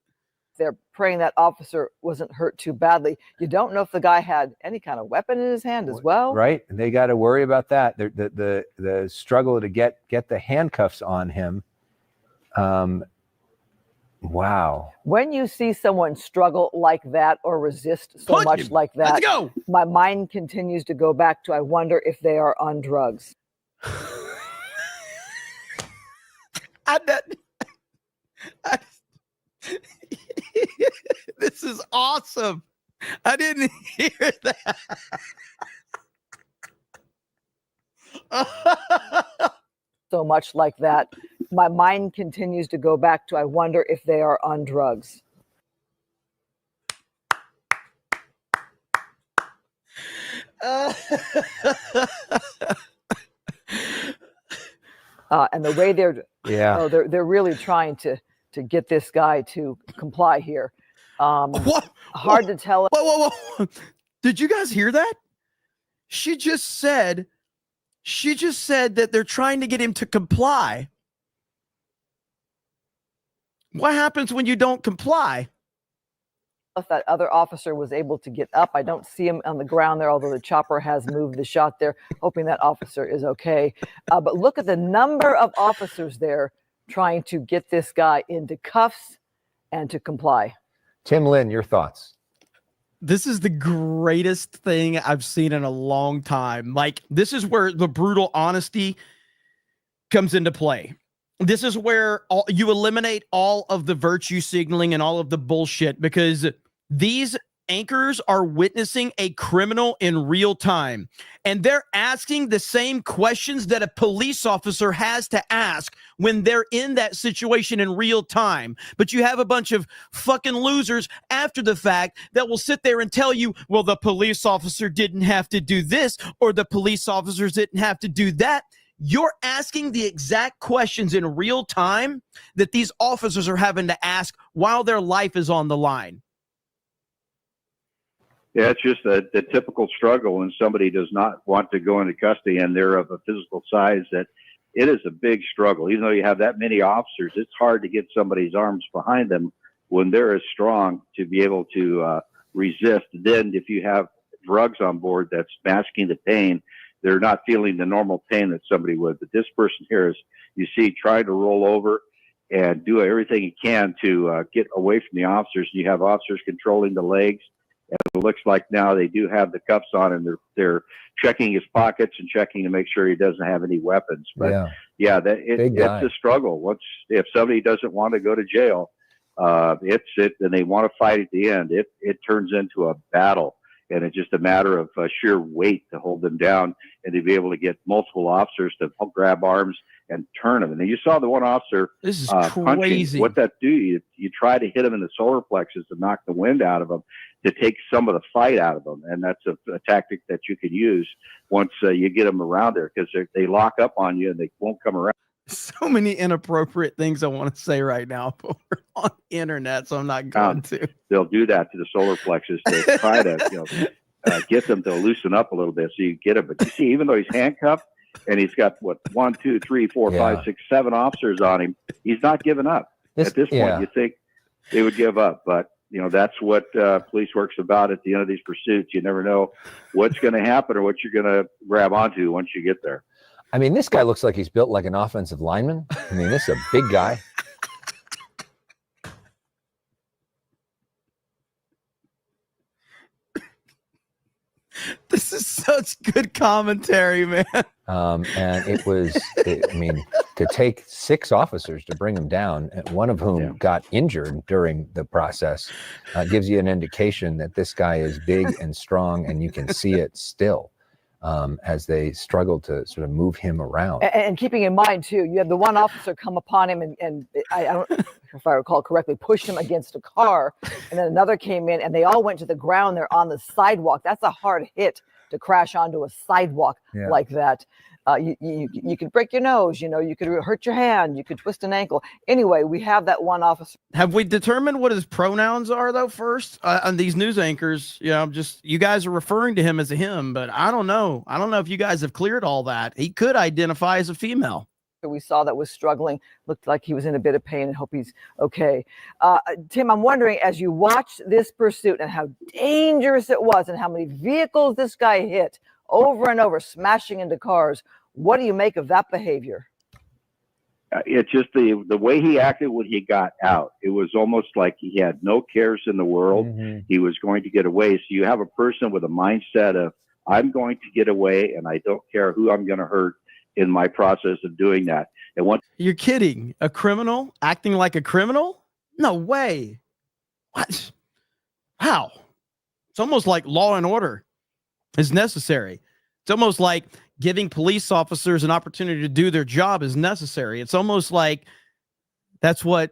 They're praying that officer wasn't hurt too badly. You don't know if the guy had any kind of weapon in his hand as well. Right. And they got to worry about that. The struggle to get the handcuffs on him. Wow. When you see someone struggle like that or resist so Punch much him. like that, Let's go. my mind continues to go back to, I wonder if they are on drugs. This is awesome. I didn't hear that. So much like that, my mind continues to go back to, I wonder if they are on drugs. And the way they're they're really trying to get this guy to comply here. Hard to tell. Whoa. Did you guys hear that? She just said that they're trying to get him to comply. What happens when you don't comply? If that other officer was able to get up, I don't see him on the ground there, although the chopper has moved the shot there, hoping that officer is okay. But look at the number of officers there trying to get this guy into cuffs and to comply. Tim Lynn, your thoughts? This is the greatest thing I've seen in a long time. Like, this is where the brutal honesty comes into play. this is where you eliminate all of the virtue signaling and all of the bullshit, because these anchors are witnessing a criminal in real time, and they're asking the same questions that a police officer has to ask when they're in that situation in real time. But you have a bunch of fucking losers after the fact that will sit there and tell you, well, the police officer didn't have to do this, or the police officers didn't have to do that. You're asking the exact questions in real time that these officers are having to ask while their life is on the line. Yeah, it's just the typical struggle when somebody does not want to go into custody and they're of a physical size that it is a big struggle. Even though you have that many officers, it's hard to get somebody's arms behind them when they're as strong to be able to resist. Then if you have drugs on board that's masking the pain, they're not feeling the normal pain that somebody would. But this person here is, you see, trying to roll over and do everything he can to get away from the officers. You have officers controlling the legs. And it looks like now they do have the cuffs on, and they're checking his pockets and checking to make sure he doesn't have any weapons. But it's a struggle. If somebody doesn't want to go to jail, and they want to fight at the end, it turns into a battle, and it's just a matter of sheer weight to hold them down and to be able to get multiple officers to grab arms and turn them. And then you saw the one officer this is punching. crazy. What that do? You try to hit him in the solar plexus to knock the wind out of him, to take some of the fight out of them. And that's a tactic that you could use once you get them around there, because they lock up on you and they won't come around. So many inappropriate things I want to say right now, but we're on the internet, so I'm not going to. They'll do that to the solar plexus to try to get them to loosen up a little bit so you get it. But you see, even though he's handcuffed and he's got 1, 2, 3, 4, 5, 6, 7 officers on him, he's not giving up. At this point, you think they would give up, but that's what police work's about at the end of these pursuits. You never know what's going to happen or what you're going to grab onto once you get there. I mean, this guy looks like he's built like an offensive lineman. I mean, this is a big guy. This is such good commentary, man. And to take 6 officers to bring him down, and one of whom got injured during the process, gives you an indication that this guy is big and strong, and you can see it still as they struggle to sort of move him around. And keeping in mind, too, you have the one officer come upon him and I don't, if I recall correctly, pushed him against a car. And then another came in and they all went to the ground there on the sidewalk. That's a hard hit to crash onto a sidewalk like that. You could break your nose, you could hurt your hand, you could twist an ankle. Anyway, we have that one officer. Have we determined what his pronouns are, though, first? On these news anchors, you guys are referring to him as a him, but I don't know. I don't know if you guys have cleared all that. He could identify as a female. We saw that was struggling, looked like he was in a bit of pain, and hope he's okay. Tim, I'm wondering, as you watch this pursuit and how dangerous it was and how many vehicles this guy hit over and over, smashing into cars, what do you make of that behavior? It's just the way he acted when he got out. It was almost like he had no cares in the world. Mm-hmm. He was going to get away. So you have a person with a mindset of, I'm going to get away and I don't care who I'm going to hurt in my process of doing that. And once you're kidding, a criminal acting like a criminal? No way. What? How? It's almost like Law and Order is necessary. It's almost like giving police officers an opportunity to do their job is necessary. It's almost like that's what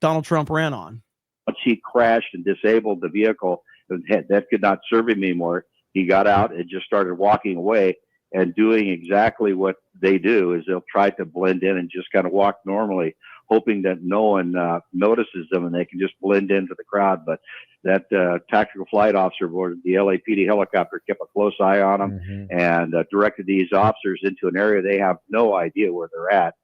Donald Trump ran on. Once he crashed and disabled the vehicle, that could not serve him anymore. He got out and just started walking away and doing exactly what they do, is they'll try to blend in and just kind of walk normally, hoping that no one notices them and they can just blend into the crowd. But that tactical flight officer aboard the LAPD helicopter kept a close eye on them and directed these officers into an area they have no idea where they're at,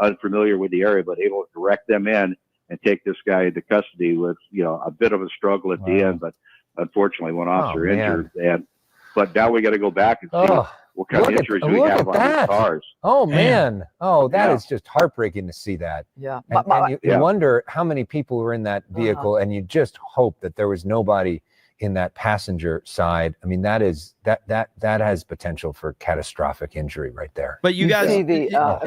unfamiliar with the area, but able to direct them in and take this guy into custody with, a bit of a struggle at the end. But unfortunately, one officer injured. But now we got to go back and see what kind of injuries we have on these cars. Oh, man. Oh, that is just heartbreaking to see that. Yeah. And you wonder how many people were in that vehicle, and you just hope that there was nobody in that passenger side, I mean, that has potential for catastrophic injury right there. But you guys see in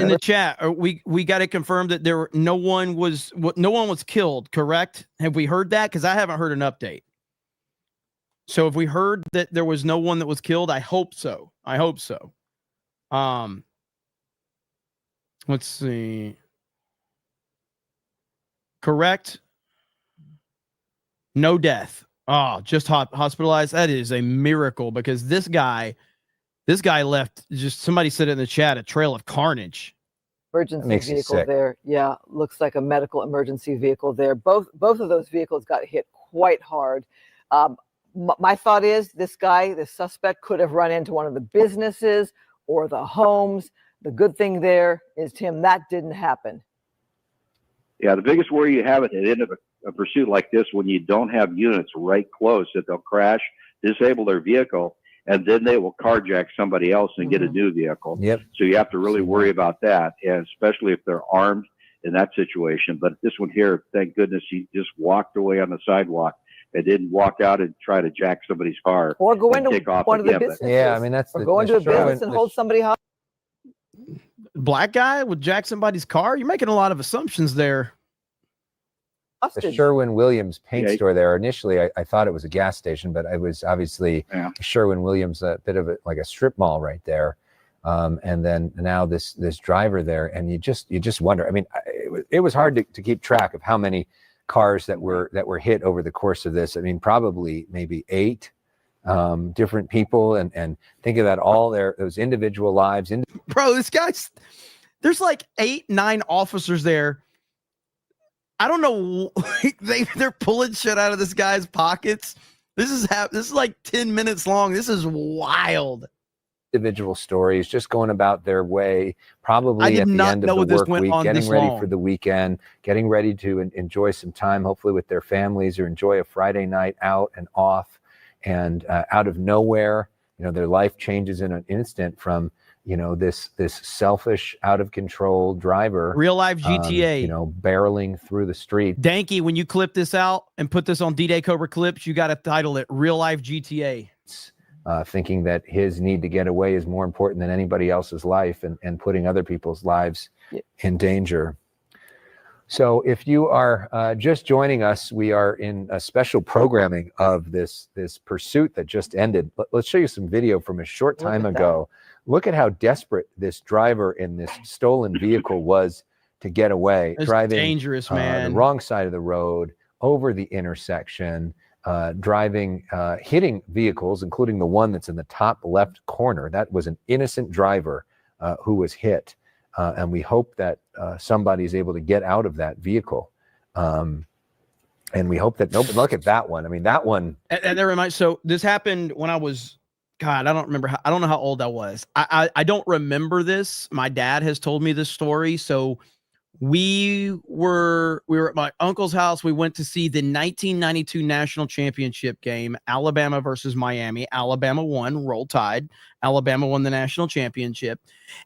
the chat, we got to confirm that no one was killed, correct? Have we heard that? Because I haven't heard an update. So if we heard that there was no one that was killed, I hope so. Let's see. Correct. No death. Oh, just hospitalized. That is a miracle because this guy left, just somebody said it in the chat, a trail of carnage. Emergency vehicle there. Yeah, looks like a medical emergency vehicle there. Both of those vehicles got hit quite hard. My thought is this suspect could have run into one of the businesses or the homes. The good thing there is, Tim, that didn't happen. Yeah, the biggest worry you have at the end of a pursuit like this, when you don't have units right close, that they'll crash, disable their vehicle, and then they will carjack somebody else and get a new vehicle. Yep. So you have to really worry about that, and especially if they're armed in that situation. But this one here, thank goodness he just walked away on the sidewalk and didn't walk out and try to jack somebody's car or go into one of the again. businesses. Yeah, I mean or go into a business and hold somebody hostage. Black guy would jack somebody's car? You're making a lot of assumptions there. The Sherwin-Williams paint store there. Initially, I thought it was a gas station, but it was obviously Sherwin-Williams, a bit of like a strip mall right there. And then now this driver there, and you just wonder. I mean, it was hard to keep track of how many cars that were hit over the course of this. I mean, probably maybe 8 different people, and think of that, all those individual lives. Bro, there's like 8, 9 officers there. I don't know. They're pulling shit out of this guy's pockets. This is like 10 minutes long. This is wild. Individual stories, just going about their way, probably at the end of the work week, getting ready for the weekend, getting ready to enjoy some time, hopefully with their families, or enjoy a Friday night out and off. And out of nowhere, their life changes in an instant from, this selfish, out of control driver. Real life GTA. Barreling through the street. Danky, when you clip this out and put this on D-Day Cobra Clips, you got to title it Real Life GTA. Thinking that his need to get away is more important than anybody else's life, and putting other people's lives in danger. So if you are just joining us, we are in a special programming of this pursuit that just ended. Let's show you some video from a short time ago. Look at how desperate this driver in this stolen vehicle was to get away. It's driving dangerous, man. The wrong side of the road, over the intersection, driving, hitting vehicles, including the one that's in the top left corner. That was an innocent driver who was hit. And we hope that somebody's able to get out of that vehicle. And we hope that nobody, look at that one. I mean, that one. And that reminds, so this happened when I was, God, I don't know how old I was. I don't remember this. My dad has told me this story. So we were at my uncle's house. We went to see the 1992 national championship game, Alabama versus Miami. Alabama won, Roll Tide. Alabama won the national championship.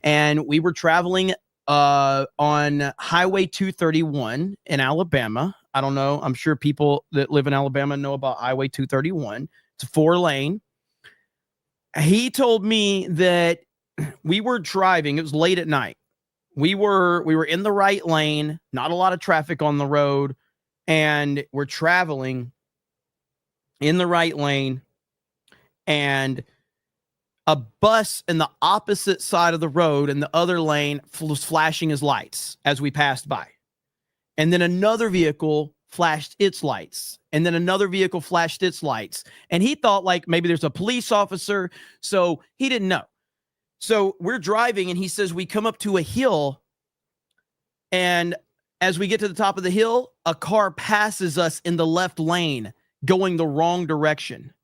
And we were traveling on Highway 231 in Alabama. I don't know. I'm sure people that live in Alabama know about Highway 231. It's a 4-lane. He told me that we were driving. It was late at night. We were in the right lane, not a lot of traffic on the road, and we're traveling in the right lane, and a bus in the opposite side of the road in the other lane was flashing his lights as we passed by. And then another vehicle flashed its lights, and then another vehicle flashed its lights. And he thought like maybe there's a police officer, so he didn't know. So we're driving, and he says we come up to a hill, and as we get to the top of the hill, a car passes us in the left lane going the wrong direction.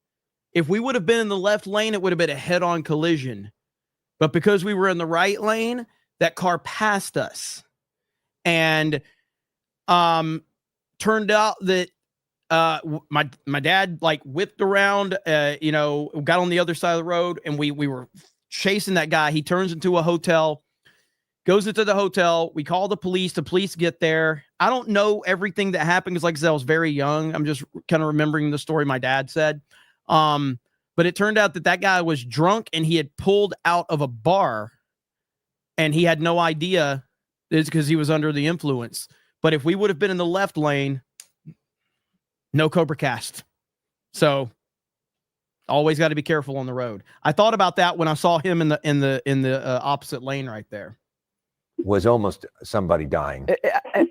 If we would have been in the left lane, it would have been a head-on collision. But because we were in the right lane, that car passed us. And turned out that my dad like whipped around, got on the other side of the road, and we were chasing that guy. He turns into a hotel. Goes into the hotel. We call the police. The police get there. I don't know everything that happened because, like I said, I was very young. I'm just kind of remembering the story my dad said. But it turned out that guy was drunk and he had pulled out of a bar and he had no idea it's because he was under the influence. But if we would have been in the left lane, no CobraCast. So always got to be careful on the road. I thought about that when I saw him in the opposite lane right there. Was almost somebody dying.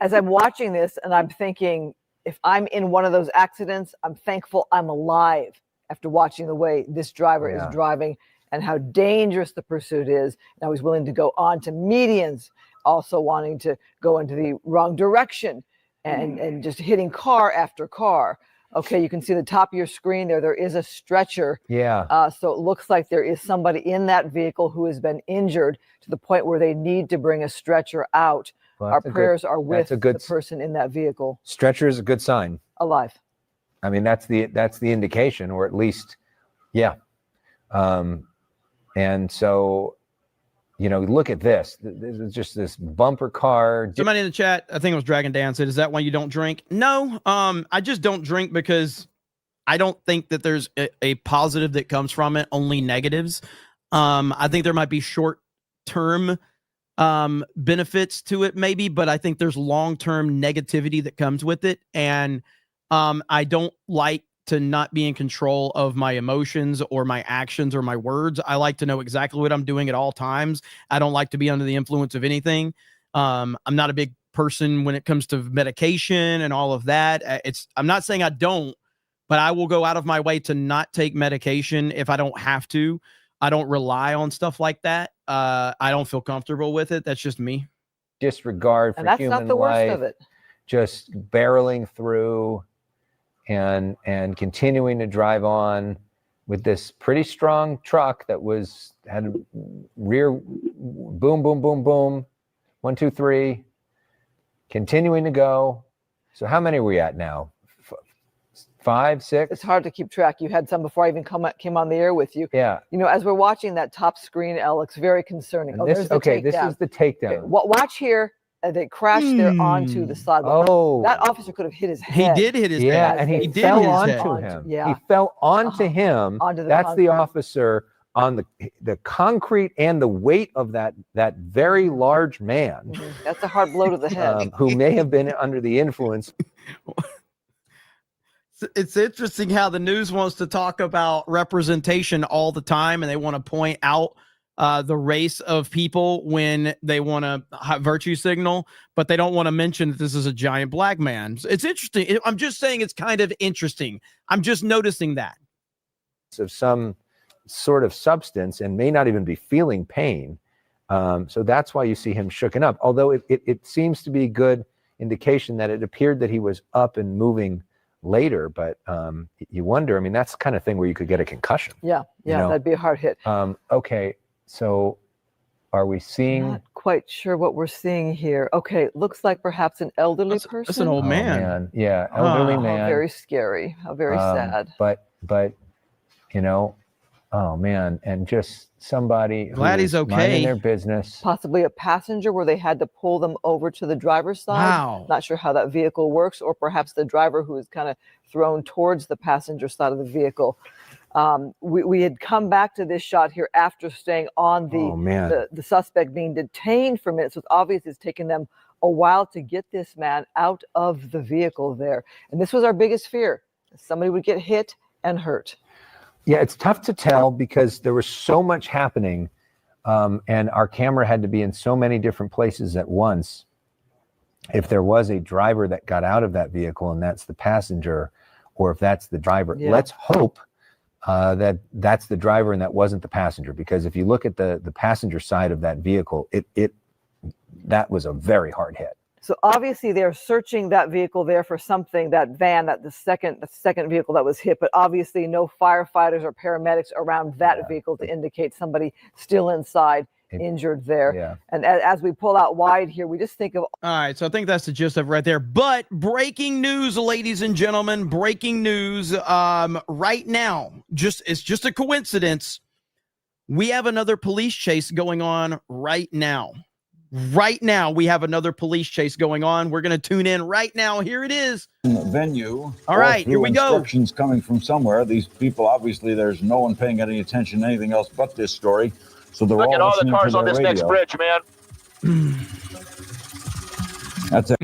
As I'm watching this and I'm thinking, if I'm in one of those accidents, I'm thankful I'm alive after watching the way this driver is driving and how dangerous the pursuit is. And I was willing to go on to medians, also wanting to go into the wrong direction and just hitting car after car. Okay, you can see the top of your screen there. There is a stretcher. Yeah. So it looks like there is somebody in that vehicle who has been injured to the point where they need to bring a stretcher out. Well, our prayers are with the person in that vehicle. Stretcher is a good sign. Alive. I mean, that's the indication, or at least, yeah. And so, look at this. This is just this bumper car. Somebody in the chat, I think it was Dragon Dan, said, "Is that why you don't drink?" No, I just don't drink because I don't think that there's a positive that comes from it. Only negatives. I think there might be short-term benefits to it, maybe, but I think there's long-term negativity that comes with it, and I don't like to not be in control of my emotions or my actions or my words. I like to know exactly what I'm doing at all times. I don't like to be under the influence of anything. I'm not a big person when it comes to medication and all of that. I'm not saying I don't, but I will go out of my way to not take medication if I don't have to. I don't rely on stuff like that. I don't feel comfortable with it. That's just me. Disregard for And that's human not the worst life, of it. just barreling through and continuing to drive on with this pretty strong truck that had rear boom, boom, boom, boom, 1, 2, 3, continuing to go. So how many are we at now? 5, 6? It's hard to keep track. You had some before I even came on the air with you. Yeah. As we're watching that top screen, Alex, very concerning. This is the takedown. Okay, watch here. They crashed there onto the sidewalk. Oh. That officer could have hit his head. He did hit his head. Yeah, and he fell onto him. Yeah. He fell onto him. Onto the That's concrete. the officer on the concrete and the weight of that very large man. That's a hard blow to the head. Who may have been under the influence. It's interesting how the news wants to talk about representation all the time, and they want to point out the race of people when they want to virtue signal, but they don't want to mention that this is a giant black man. It's interesting. I'm just saying it's kind of interesting. I'm just noticing that. Of some sort of substance and may not even be feeling pain. So that's why you see him shooken up. Although it seems to be good indication that it appeared that he was up and moving later, but you wonder, I mean, that's the kind of thing where you could get a concussion. Yeah, that'd be a hard hit. Okay, so are we seeing? Not quite sure what we're seeing here. Okay, looks like perhaps an elderly person. That's an old man. Yeah, elderly man. How very scary. How very sad. But oh man, and just somebody glad he's okay. Minding their business. Possibly a passenger where they had to pull them over to the driver's side. Wow. Not sure how that vehicle works, or perhaps the driver who is kind of thrown towards the passenger side of the vehicle. We had come back to this shot here after staying on the suspect being detained for minutes. So it's obvious it's taken them a while to get this man out of the vehicle there. And this was our biggest fear. Somebody would get hit and hurt. Yeah, it's tough to tll because there was so much happening, and our camera had to be in so many different places at once. If there was a driver that got out of that vehicle and that's the passenger, or if that's the driver, let's hope that that's the driver and that wasn't the passenger. Because if you look at the passenger side of that vehicle, that was a very hard hit. So obviously they're searching that vehicle there for something, that van, the second vehicle that was hit, but obviously no firefighters or paramedics around that vehicle to indicate somebody still inside injured there. Yeah. And as we pull out wide here, we just think of... All right, so I think that's the gist of it right there. But breaking news, ladies and gentlemen, breaking news right now. It's just a coincidence. We have another police chase going on right now. Right now, we have another police chase going on. We're going to tune in right now. Here it is. Venue. All right, here we go. Instructions coming from somewhere. These people, obviously, there's no one paying any attention to anything else but this story. So they're Look at all the listening cars to on their this next radio. bridge, man. That's it.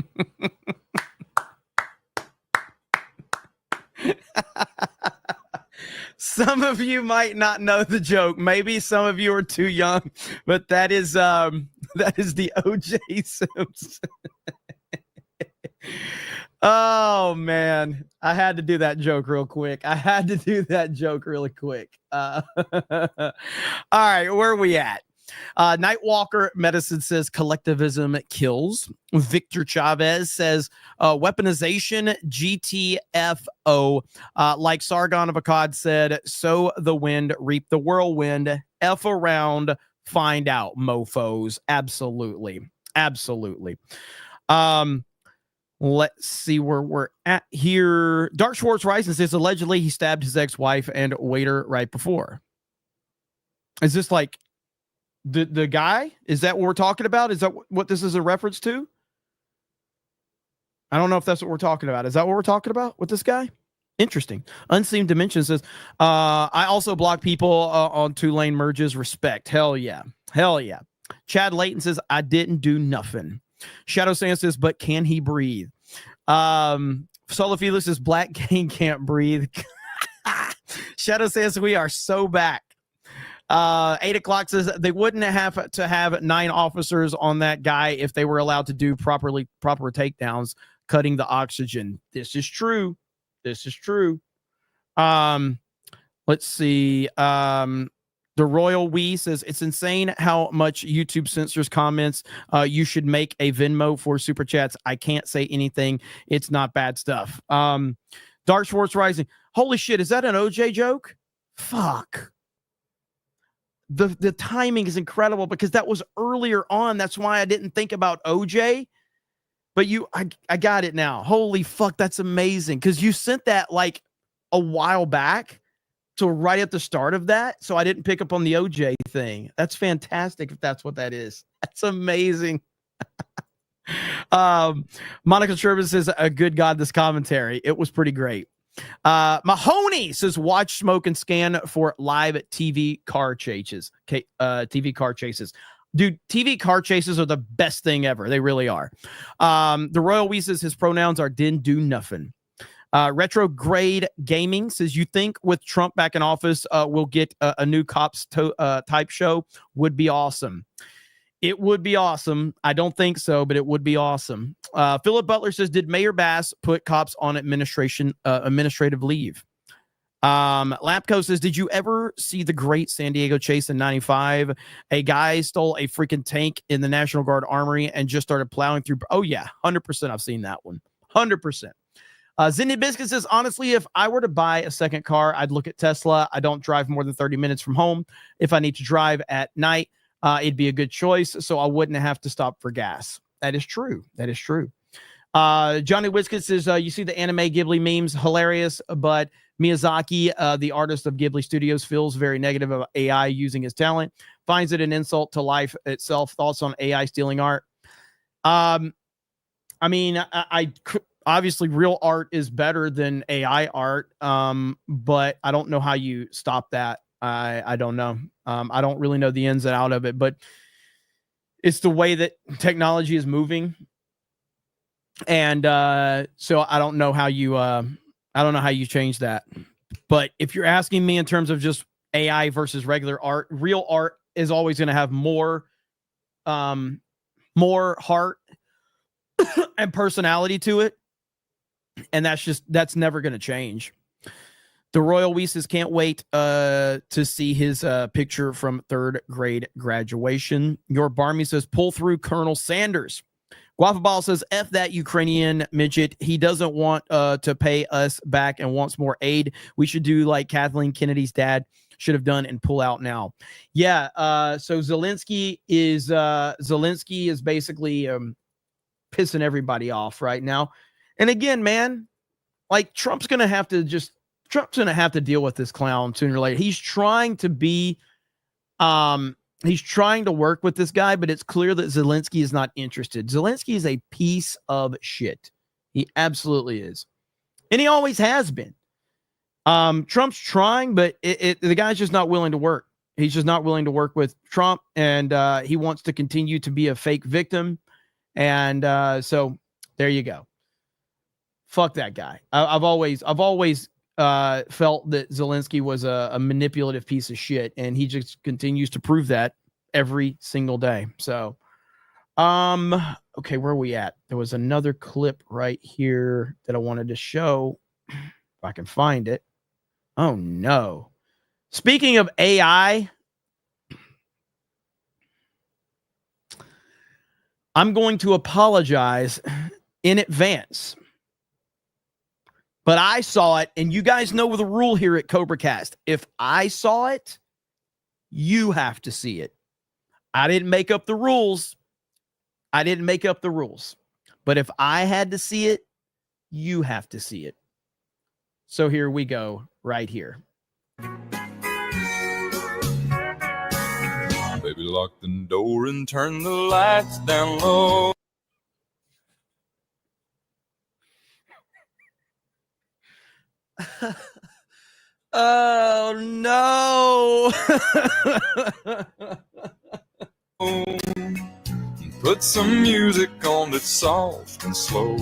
Some of you might not know the joke. Maybe some of you are too young, but that is the O.J. Simpson. Oh man, I had to do that joke real quick. All right, where are we at? Nightwalker Medicine says collectivism kills. Victor Chavez says weaponization GTFO. Like Sargon of Akkad said, sow the wind, reap the whirlwind. F around, find out, mofos. Absolutely. Let's see where we're at here. Dark Schwartz Rising says allegedly he stabbed his ex-wife and waiter right before. Is this like the guy? Is that what we're talking about? Is that what this is a reference to? I don't know if that's what we're talking about. Is that what we're talking about with this guy? Interesting. Unseen Dimension says, I also block people on 2-lane merges. Respect. Hell yeah. Chad Layton says, I didn't do nothing. Shadow Sand says, but can he breathe? Solo Felix says, Black Gang can't breathe. Shadow says, we are so back. 8 o'clock says they wouldn't have to have 9 officers on that guy if they were allowed to do proper takedowns, cutting the oxygen. This is true. Let's see. The Royal Wee says it's insane how much YouTube censors comments. You should make a Venmo for super chats. I can't say anything. It's not bad stuff. Dark Schwartz Rising. Holy shit, is that an OJ joke? Fuck. The timing is incredible because that was earlier on. That's why I didn't think about OJ. But I got it now. Holy fuck, that's amazing. Because you sent that like a while back. So right at the start of that. So I didn't pick up on the OJ thing. That's fantastic if that's what that is. That's amazing. Monica Sherman says, a good God, this commentary. It was pretty great. Mahoney says, watch, smoke, and scan for live TV car chases. TV car chases. Dude, TV car chases are the best thing ever. They really are. The Royal Wee says his pronouns are didn't do nothing. Retrograde Gaming says, you think with Trump back in office, we'll get a new cops type show? Would be awesome. It would be awesome. I don't think so, but it would be awesome. Philip Butler says, did Mayor Bass put cops on administrative leave? Lapco says, did you ever see the great San Diego chase in 95? A guy stole a freaking tank in the National Guard Armory and just started plowing through. Oh yeah, 100%. I've seen that one. 100%. Zindy Biscuit says, honestly, if I were to buy a second car, I'd look at Tesla. I don't drive more than 30 minutes from home. If I need to drive at night, it'd be a good choice. So I wouldn't have to stop for gas. That is true. Johnny Whiskett says, you see the anime Ghibli memes, hilarious, but Miyazaki, the artist of Ghibli Studios, feels very negative about AI using his talent, finds it an insult to life itself. Thoughts on AI stealing art? I mean, I obviously real art is better than AI art, but I don't know how you stop that. I don't know. I don't really know the ins and out of it, but it's the way that technology is moving. And so I don't know how you change that. But if you're asking me in terms of just AI versus regular art, real art is always going to have more heart and personality to it. And that's never going to change. The Royal Wee says, can't wait to see his picture from 3rd grade graduation. Your Barmy says, pull through Colonel Sanders. Guafabal says, F that Ukrainian midget. He doesn't want to pay us back and wants more aid. We should do like Kathleen Kennedy's dad should have done and pull out now. Yeah. So Zelensky is basically pissing everybody off right now. And again, man, like Trump's going to have to deal with this clown sooner or later. He's trying to be He's trying to work with this guy, but it's clear that Zelensky is not interested. Zelensky is a piece of shit. He absolutely is. And he always has been. Trump's trying, but the guy's just not willing to work. He's just not willing to work with Trump, and he wants to continue to be a fake victim. And so there you go. Fuck that guy. I've always felt that Zelensky was a manipulative piece of shit, and he just continues to prove that every single day. So, okay, where are we at? There was another clip right here that I wanted to show, if I can find it. Oh no. Speaking of AI, I'm going to apologize in advance. But I saw it, and you guys know the rule here at CobraCast. If I saw it, you have to see it. I didn't make up the rules. But if I had to see it, you have to see it. So here we go, right here. Baby, lock the door and turn the lights down low. Oh no. Put some music on that's soft and slow.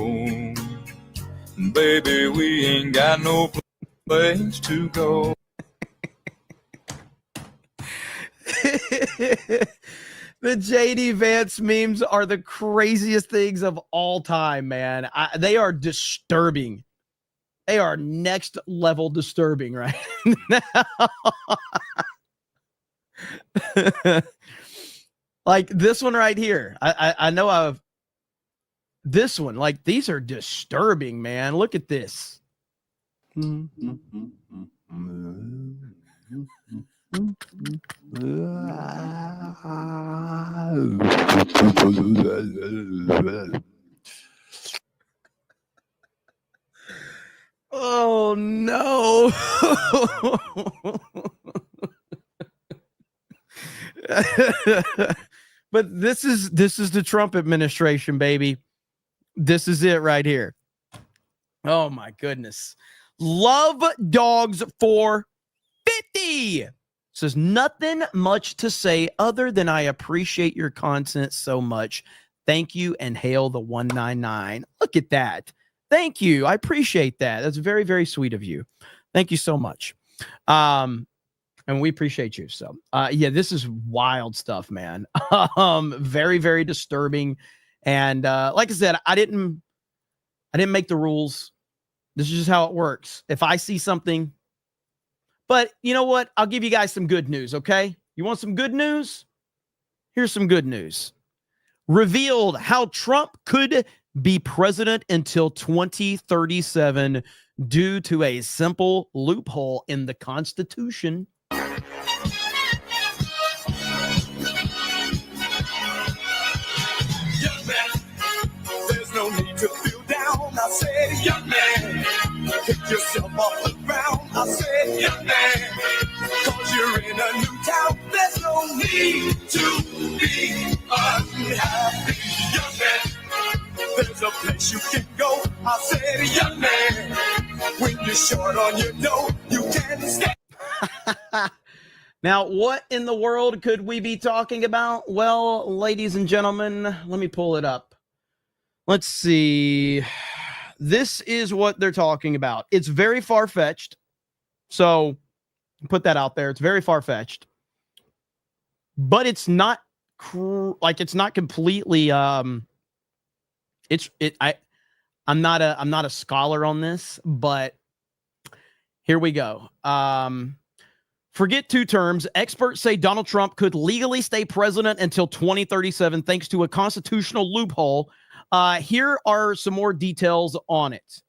Baby, we ain't got no place to go. The JD Vance memes are the craziest things of all time, man. They are disturbing. They are next level disturbing right now. Like this one right here. I know this one, like these are disturbing, man. Look at this. Oh no. But this is the Trump administration, baby. This is it right here. Oh my goodness. Love dogs for 50. Says nothing much to say other than I appreciate your content so much. Thank you and hail the 199. Look at that. Thank you. I appreciate that. That's very, very sweet of you. Thank you so much. And we appreciate you. So, yeah, this is wild stuff, man. Very, very disturbing. And like I said, I didn't make the rules. This is just how it works. If I see something, but you know what? I'll give you guys some good news. Okay. You want some good news? Here's some good news. Revealed how Trump could be president until 2037 due to a simple loophole in the Constitution. Young man, there's no need to feel down. I said, young man, pick yourself off the ground. I said, young man, cause you're in a new town. There's no need to be unhappy. Young man, there's a place you can go. I said, young man, when you're short on your dough, you can stay. Now, what in the world could we be talking about? Well, ladies and gentlemen, let me pull it up. Let's see. This is what they're talking about. It's very far-fetched. So put that out there. It's very far-fetched. But it's not it's not completely I'm not a scholar on this, but here we go. Forget two terms. Experts say Donald Trump could legally stay president until 2037 thanks to a constitutional loophole. Here are some more details on it.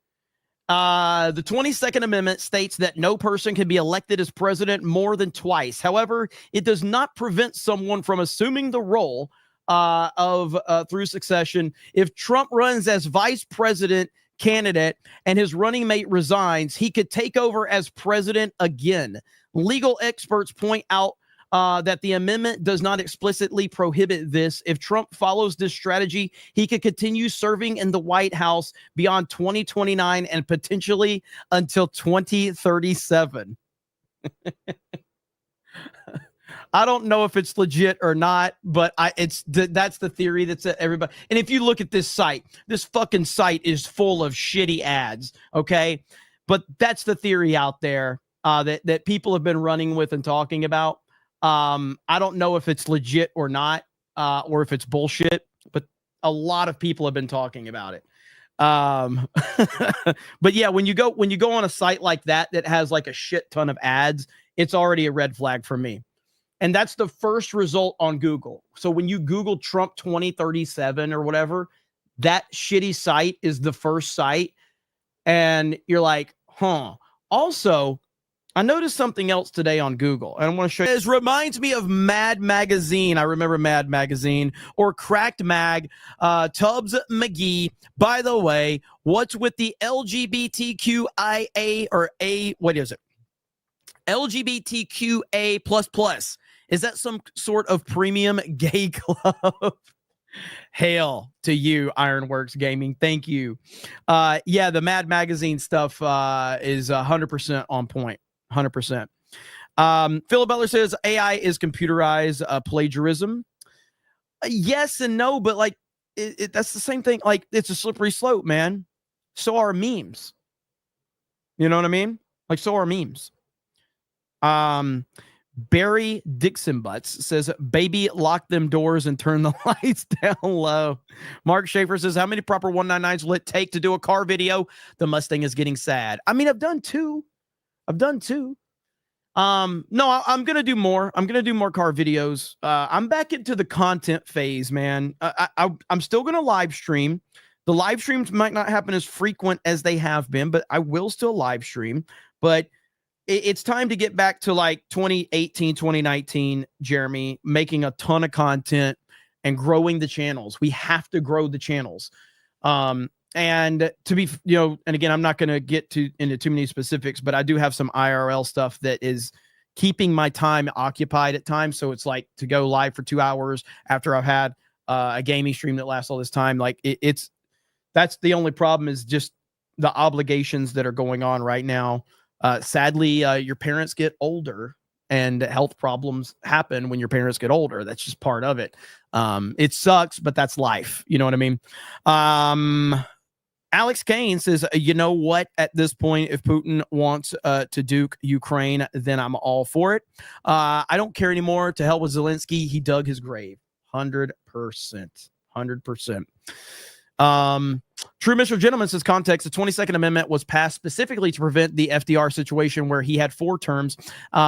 The 22nd Amendment states that no person can be elected as president more than twice. However, it does not prevent someone from assuming the role through succession. If Trump runs as vice president candidate and his running mate resigns, he could take over as president again. Legal experts point out that the amendment does not explicitly prohibit this. If Trump follows this strategy, he could continue serving in the White House beyond 2029 and potentially until 2037. I don't know if it's legit or not, but that's the theory that's everybody. And if you look at this site, this fucking site is full of shitty ads. Okay, but that's the theory out there that people have been running with and talking about. I don't know if it's legit or not, or if it's bullshit, but a lot of people have been talking about it. But yeah, when you go on a site like that has like a shit ton of ads, it's already a red flag for me. And that's the first result on Google. So when you Google Trump 2037 or whatever, that shitty site is the first site. And you're like, huh. Also, I noticed something else today on Google, and I want to show you. It reminds me of Mad Magazine. I remember Mad Magazine, or Cracked Mag, Tubbs McGee. By the way, what's with the LGBTQIA or A? What is it? LGBTQA++. Is that some sort of premium gay club? Hail to you, Ironworks Gaming. Thank you. Yeah, the Mad Magazine stuff is 100% on point. 100%. Philip Butler says AI is computerized plagiarism. Yes and no, but like that's the same thing. Like, it's a slippery slope, man. So are memes. You know what I mean? Like, so are memes. Barry Dixon Butts says, baby, lock them doors and turn the lights down low. Mark Schaefer says, how many proper 199s will it take to do a car video? The Mustang is getting sad. I mean, I've done two. No, I'm going to do more. I'm going to do more car videos. I'm back into the content phase, man. I'm still going to live stream. The live streams might not happen as frequent as they have been, but I will still live stream. But it's time to get back to like 2018, 2019, Jeremy, making a ton of content and growing the channels. We have to grow the channels. And to be, and again, I'm not going to get into too many specifics, but I do have some IRL stuff that is keeping my time occupied at times. So it's like to go live for 2 hours after I've had a gaming stream that lasts all this time. Like that's the only problem, is just the obligations that are going on right now. Sadly, your parents get older and health problems happen when your parents get older. That's just part of it. It sucks, but that's life. You know what I mean? Alex Kane says, you know what? At this point, if Putin wants to duke Ukraine, then I'm all for it. I don't care anymore. To hell with Zelensky. He dug his grave. 100%. 100%. True Mr. Gentleman says, context, the 22nd Amendment was passed specifically to prevent the FDR situation where he had 4 terms.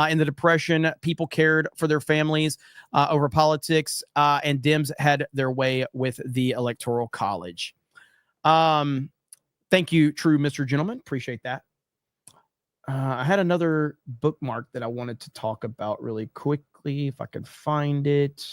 In the Depression, people cared for their families over politics, and Dems had their way with the Electoral College. Thank you, True Mr. Gentleman. Appreciate that. I had another bookmark that I wanted to talk about really quickly, if I could find it.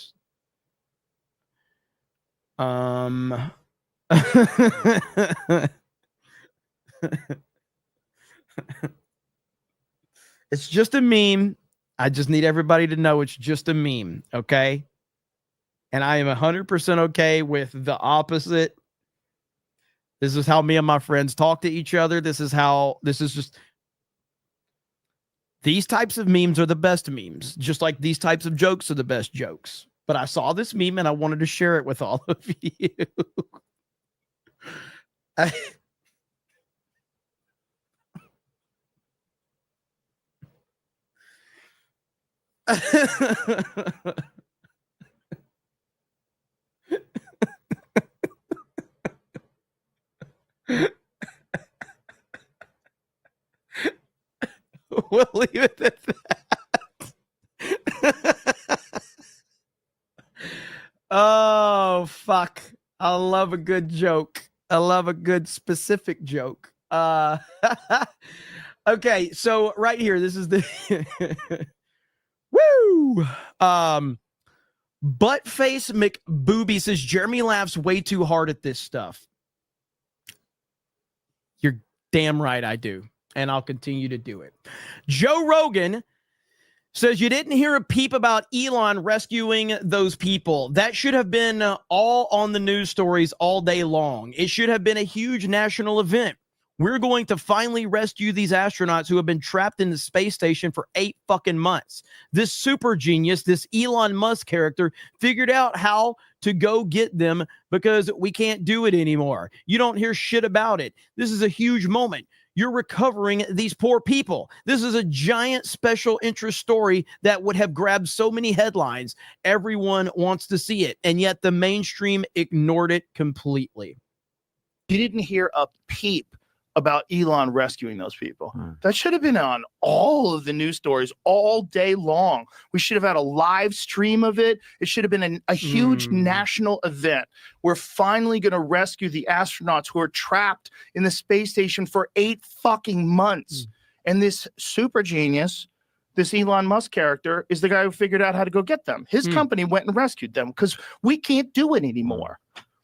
It's just a meme. I just need everybody to know it's just a meme, okay? And I am 100% okay with the opposite. This is how me and my friends talk to each other. This is just, these types of memes are the best memes, just like these types of jokes are the best jokes. But I saw this meme and I wanted to share it with all of you. We'll leave it at that. Oh, fuck. I love a good joke. I love a good specific joke. Okay, so right here, this is the woo. Buttface McBooby says, Jeremy laughs way too hard at this stuff. You're damn right I do. And I'll continue to do it. Joe Rogan Says you didn't hear a peep about Elon rescuing those people. That should have been all on the news stories all day long. It should have been a huge national event. We're going to finally rescue these astronauts who have been trapped in the space station for 8 fucking months. This super genius, this Elon Musk character, figured out how to go get them because we can't do it anymore. You don't hear shit about it. This is a huge moment. You're recovering these poor people. This is a giant special interest story that would have grabbed so many headlines. Everyone wants to see it, and yet the mainstream ignored it completely. You didn't hear a peep about Elon rescuing those people. That should have been on all of the news stories all day long. We should have had a live stream of it. It should have been a huge national event. We're finally going to rescue the astronauts who are trapped in the space station for 8 fucking months. And this super genius, this Elon Musk character, is the guy who figured out how to go get them. His company went and rescued them because we can't do it anymore.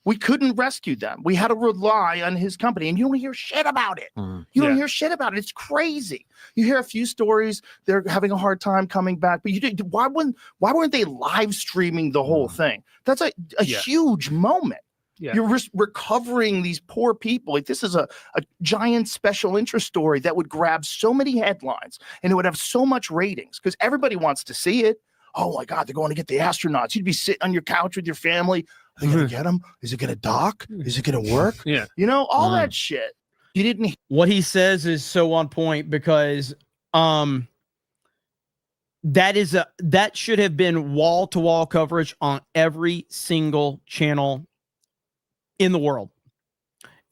We couldn't rescue them. We had to rely on his company, and you don't hear shit about it. You don't hear shit about it. It's crazy. You hear a few stories. They're having a hard time coming back, but why weren't they live streaming the whole thing? That's a huge moment. You're recovering these poor people. Like, this is a giant special interest story that would grab so many headlines, and it would have so much ratings because everybody wants to see it. Oh my God, they're going to get the astronauts. You'd be sitting on your couch with your family. Are they going to get them? Is it going to dock? Is it going to work? Yeah. You know, all that shit. You didn't. What he says is so on point because that should have been wall-to-wall coverage on every single channel in the world.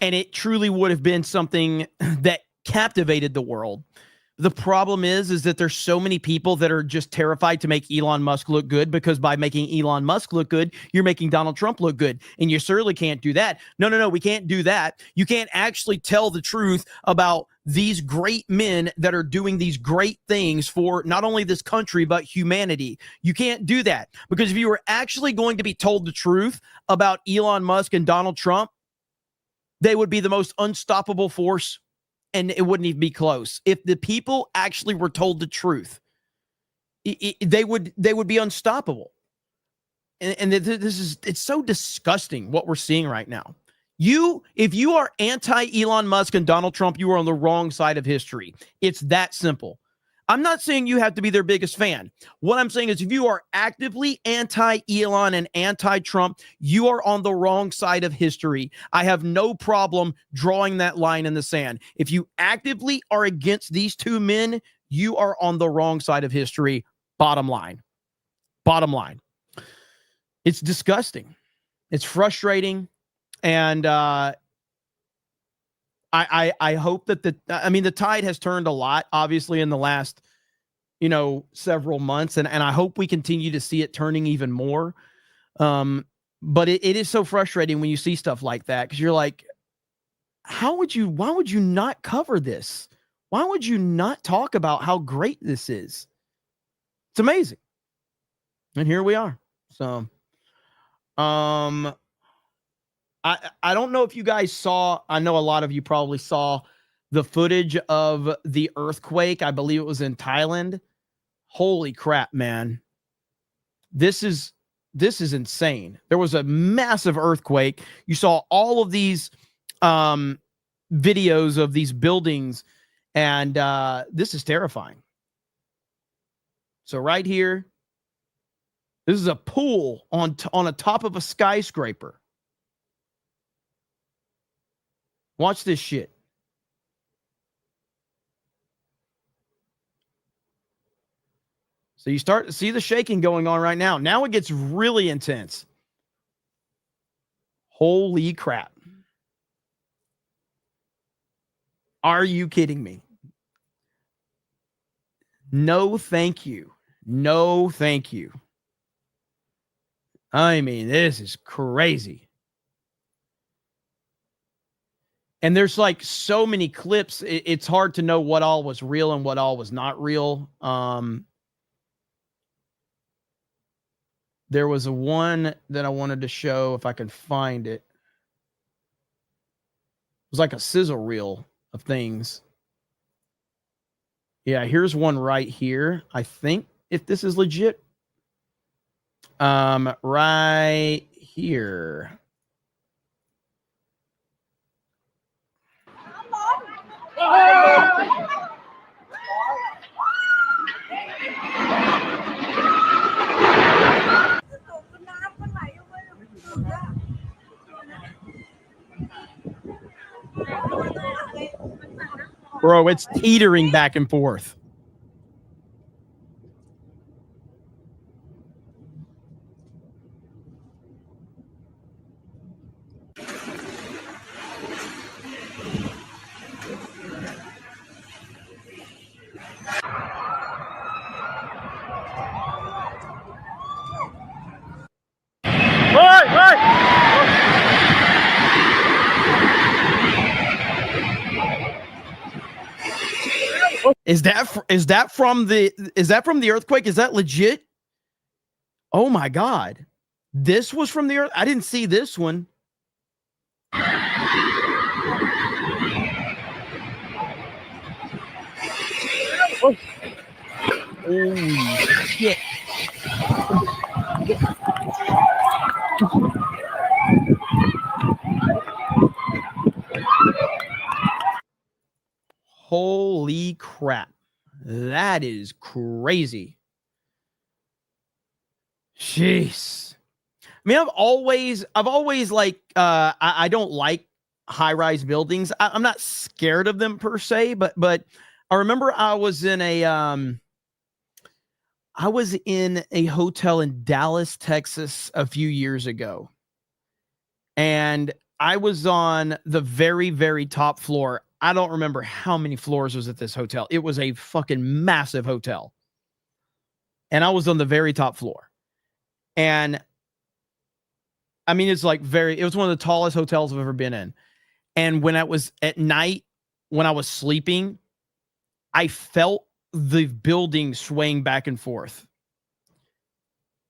And it truly would have been something that captivated the world. The problem is that there's so many people that are just terrified to make Elon Musk look good, because by making Elon Musk look good, you're making Donald Trump look good. And you certainly can't do that. No, we can't do that. You can't actually tell the truth about these great men that are doing these great things for not only this country, but humanity. You can't do that, because if you were actually going to be told the truth about Elon Musk and Donald Trump, they would be the most unstoppable force. And it wouldn't even be close. If the people actually were told the truth, they would be unstoppable. And it's so disgusting what we're seeing right now. If you are anti-Elon Musk and Donald Trump, you are on the wrong side of history. It's that simple. I'm not saying you have to be their biggest fan. What I'm saying is if you are actively anti-Elon and anti-Trump, you are on the wrong side of history. I have no problem drawing that line in the sand. If you actively are against these two men, you are on the wrong side of history. Bottom line. Bottom line. It's disgusting. It's frustrating. And I hope that the tide has turned a lot, obviously, in the last, several months. And I hope we continue to see it turning even more. But it is so frustrating when you see stuff like that, because you're like, why would you not cover this? Why would you not talk about how great this is? It's amazing. And here we are. So, I don't know if you guys saw, I know a lot of you probably saw the footage of the earthquake. I believe it was in Thailand. Holy crap, man. This is insane. There was a massive earthquake. You saw all of these videos of these buildings, and this is terrifying. So right here, this is a pool on a top of a skyscraper. Watch this shit. So you start to see the shaking going on right now. Now it gets really intense. Holy crap. Are you kidding me? No, thank you. No, thank you. I mean, this is crazy. And there's like so many clips. It's hard to know what all was real and what all was not real. There was one that I wanted to show if I can find it. It was like a sizzle reel of things. Yeah, here's one right here, I think. if this is legit. Right here. Bro, it's teetering back and forth. Is that from the earthquake? Is that legit? Oh my God. This was from the earth. I didn't see this one. Oh. Holy shit. Holy crap. That is crazy. Jeez. I mean, I've always like, I don't like high-rise buildings. I'm not scared of them per se, but I remember I was in a hotel in Dallas, Texas a few years ago. And I was on the very, very top floor. I don't remember how many floors was at this hotel. It was a fucking massive hotel. And I was on the very top floor. And I mean, it was one of the tallest hotels I've ever been in. And when I was at night, when I was sleeping, I felt the building swaying back and forth.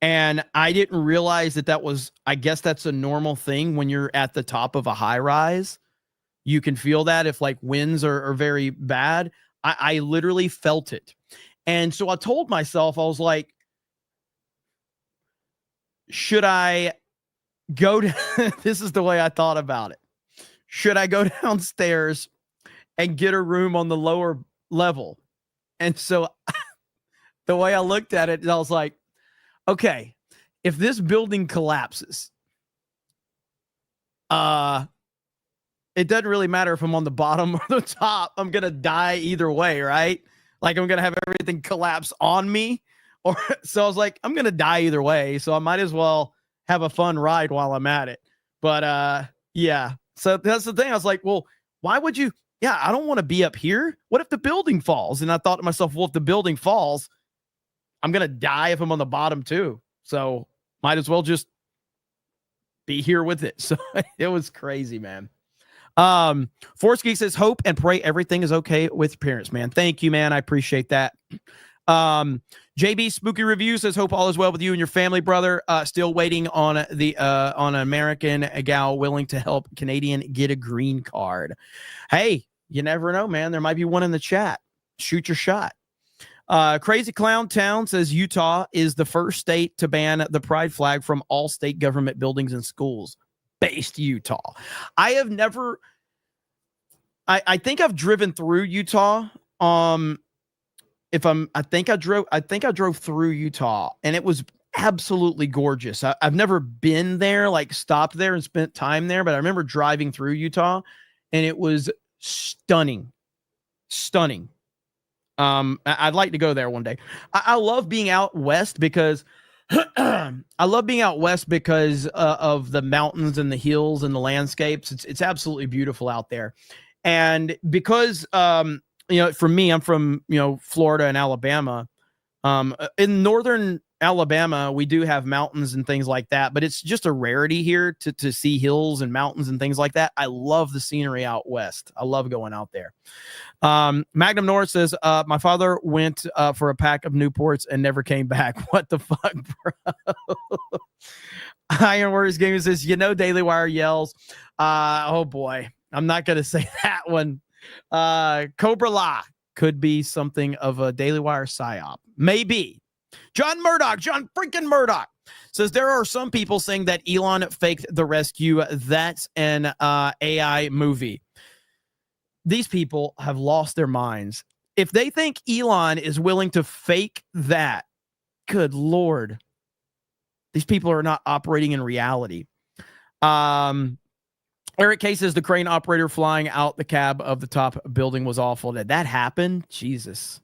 And I didn't realize I guess that's a normal thing when you're at the top of a high rise. You can feel that if like winds are very bad. I literally felt it. And so I told myself, I was like, should I go to, this is the way I thought about it. Should I go downstairs and get a room on the lower level? And so the way I looked at it, I was like, okay, if this building collapses, it doesn't really matter if I'm on the bottom or the top. I'm going to die either way, right? Like I'm going to have everything collapse on me. So I was like, I'm going to die either way. So I might as well have a fun ride while I'm at it. But yeah. So that's the thing. I was like, well, why would you? Yeah, I don't want to be up here. What if the building falls? And I thought to myself, well, if the building falls, I'm going to die if I'm on the bottom too. So might as well just be here with it. So it was crazy, man. Force Geek says, hope and pray everything is okay with parents, man. Thank you, man. I appreciate that. JB Spooky Review says, hope all is well with you and your family, brother. Still waiting on on an American gal willing to help Canadian get a green card. Hey, you never know, man. There might be one in the chat. Shoot your shot. Crazy Clown Town says Utah is the first state to ban the pride flag from all state government buildings and schools. Based Utah. I have never. I think I've driven through Utah. I think I drove through Utah, and it was absolutely gorgeous. I've never been there, like stopped there and spent time there, but I remember driving through Utah, and it was stunning. I'd like to go there one day. I love being out west because of the mountains and the hills and the landscapes. It's absolutely beautiful out there. And because, for me, I'm from, Florida and Alabama. In northern Alabama, we do have mountains and things like that, but it's just a rarity here to see hills and mountains and things like that. I love the scenery out west. I love going out there. Magnum North says, my father went for a pack of Newports and never came back. What the fuck, bro? Iron Warriors Gaming says, Daily Wire yells. Oh boy, I'm not going to say that one. Cobra La could be something of a Daily Wire psyop. Maybe. John freaking Murdoch says there are some people saying that Elon faked the rescue. That's an AI movie. These people have lost their minds. If they think Elon is willing to fake that, good Lord, these people are not operating in reality. Eric K says the crane operator flying out the cab of the top building was awful. Did that happen? Jesus.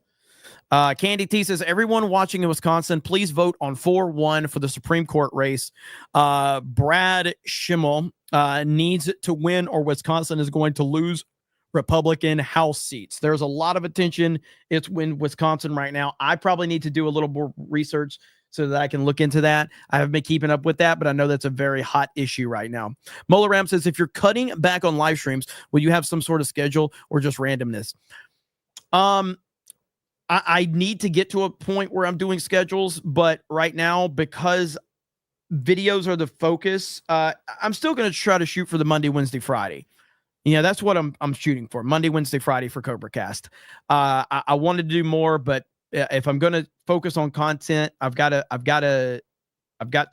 Candy T says, everyone watching in Wisconsin, please vote on 4-1 for the Supreme Court race. Brad Schimmel needs to win or Wisconsin is going to lose Republican House seats. There's a lot of attention. It's in Wisconsin right now. I probably need to do a little more research so that I can look into that. I haven't been keeping up with that, but I know that's a very hot issue right now. Mola Ram says, if you're cutting back on live streams, will you have some sort of schedule or just randomness? I need to get to a point where I'm doing schedules, but right now, because videos are the focus, I'm still going to try to shoot for the Monday, Wednesday, Friday. That's what I'm shooting for. Monday, Wednesday, Friday for CobraCast. I wanted to do more, but if I'm going to focus on content, I've got to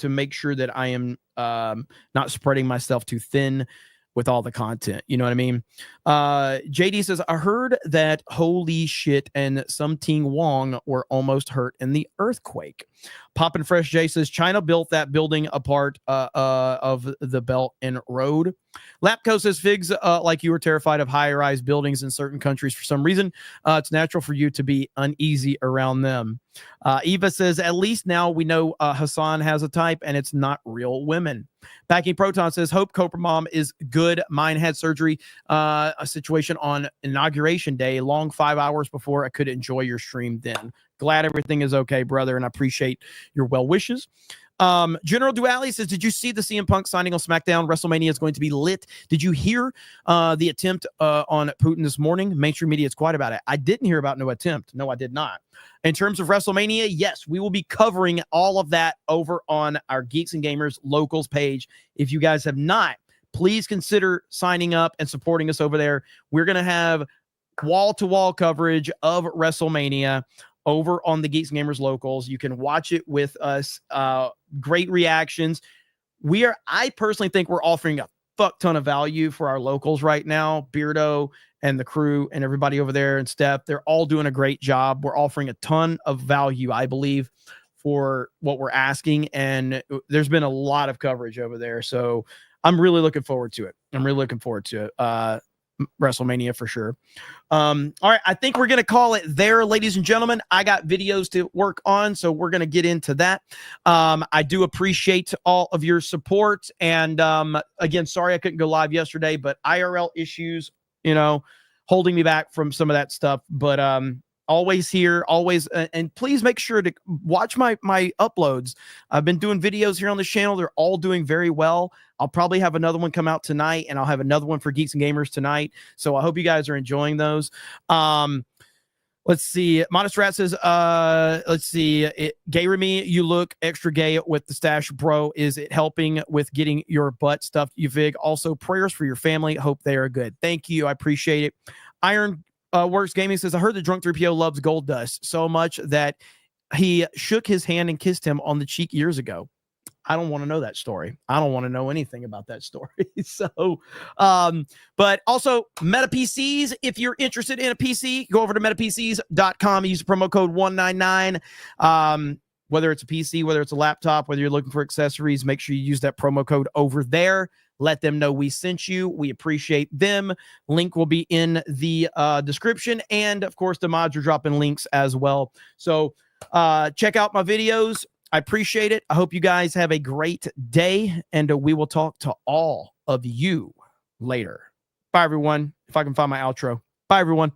make sure that I am not spreading myself too thin with all the content. You know what I mean? JD says, I heard that holy shit and some Ting Wong were almost hurt in the earthquake. Poppin' Fresh J says, China built that building a part of the Belt and Road. Lapco says, Figs, like you were terrified of high-rise buildings in certain countries for some reason. It's natural for you to be uneasy around them. Eva says, at least now we know Hasan has a type and it's not real women. Packing Proton says, hope Cobra Mom is good. Mine had surgery, a situation on Inauguration Day, long 5 hours before I could enjoy your stream then. Glad everything is okay, brother, and I appreciate your well wishes. General Duali says, did you see the CM Punk signing on SmackDown? WrestleMania is going to be lit. Did you hear the attempt on Putin this morning? Mainstream media is quiet about it. I didn't hear about no attempt. No, I did not. In terms of WrestleMania, yes, we will be covering all of that over on our Geeks and Gamers Locals page. If you guys have not, please consider signing up and supporting us over there. We're going to have wall-to-wall coverage of WrestleMania over on the Geeks and Gamers Locals. You can watch it with us. Great reactions. I personally think we're offering a fuck ton of value for our locals right now. Beardo and the crew and everybody over there and Steph, they're all doing a great job. We're offering a ton of value, I believe, for what we're asking. And there's been a lot of coverage over there. So I'm really looking forward to it. WrestleMania for sure. All right, I think we're gonna call it there, ladies and gentlemen. I got videos to work on, so we're gonna get into that. I do appreciate all of your support, and again, sorry I couldn't go live yesterday, but IRL issues, holding me back from some of that stuff. But always here, always, and please make sure to watch my uploads. I've been doing videos here on the channel. They're all doing very well. I'll probably have another one come out tonight, and I'll have another one for Geeks and Gamers tonight. So I hope you guys are enjoying those. Let's see. Modest Rat says, let's see. Gay Remy, you look extra gay with the stash, bro. Is it helping with getting your butt stuffed, you Vig? Also, prayers for your family. Hope they are good. Thank you. I appreciate it. Iron Works Gaming says, I heard the Drunk 3PO loves Gold Dust so much that he shook his hand and kissed him on the cheek years ago. I don't want to know that story. I don't want to know anything about that story. So, but also Meta PCs, if you're interested in a PC, go over to metapcs.com, use the promo code 199. Whether it's a PC, whether it's a laptop, whether you're looking for accessories, make sure you use that promo code over there. Let them know we sent you. We appreciate them. Link will be in the description. And of course, the mods are dropping links as well. So check out my videos. I appreciate it. I hope you guys have a great day, and we will talk to all of you later. Bye, everyone. If I can find my outro. Bye, everyone.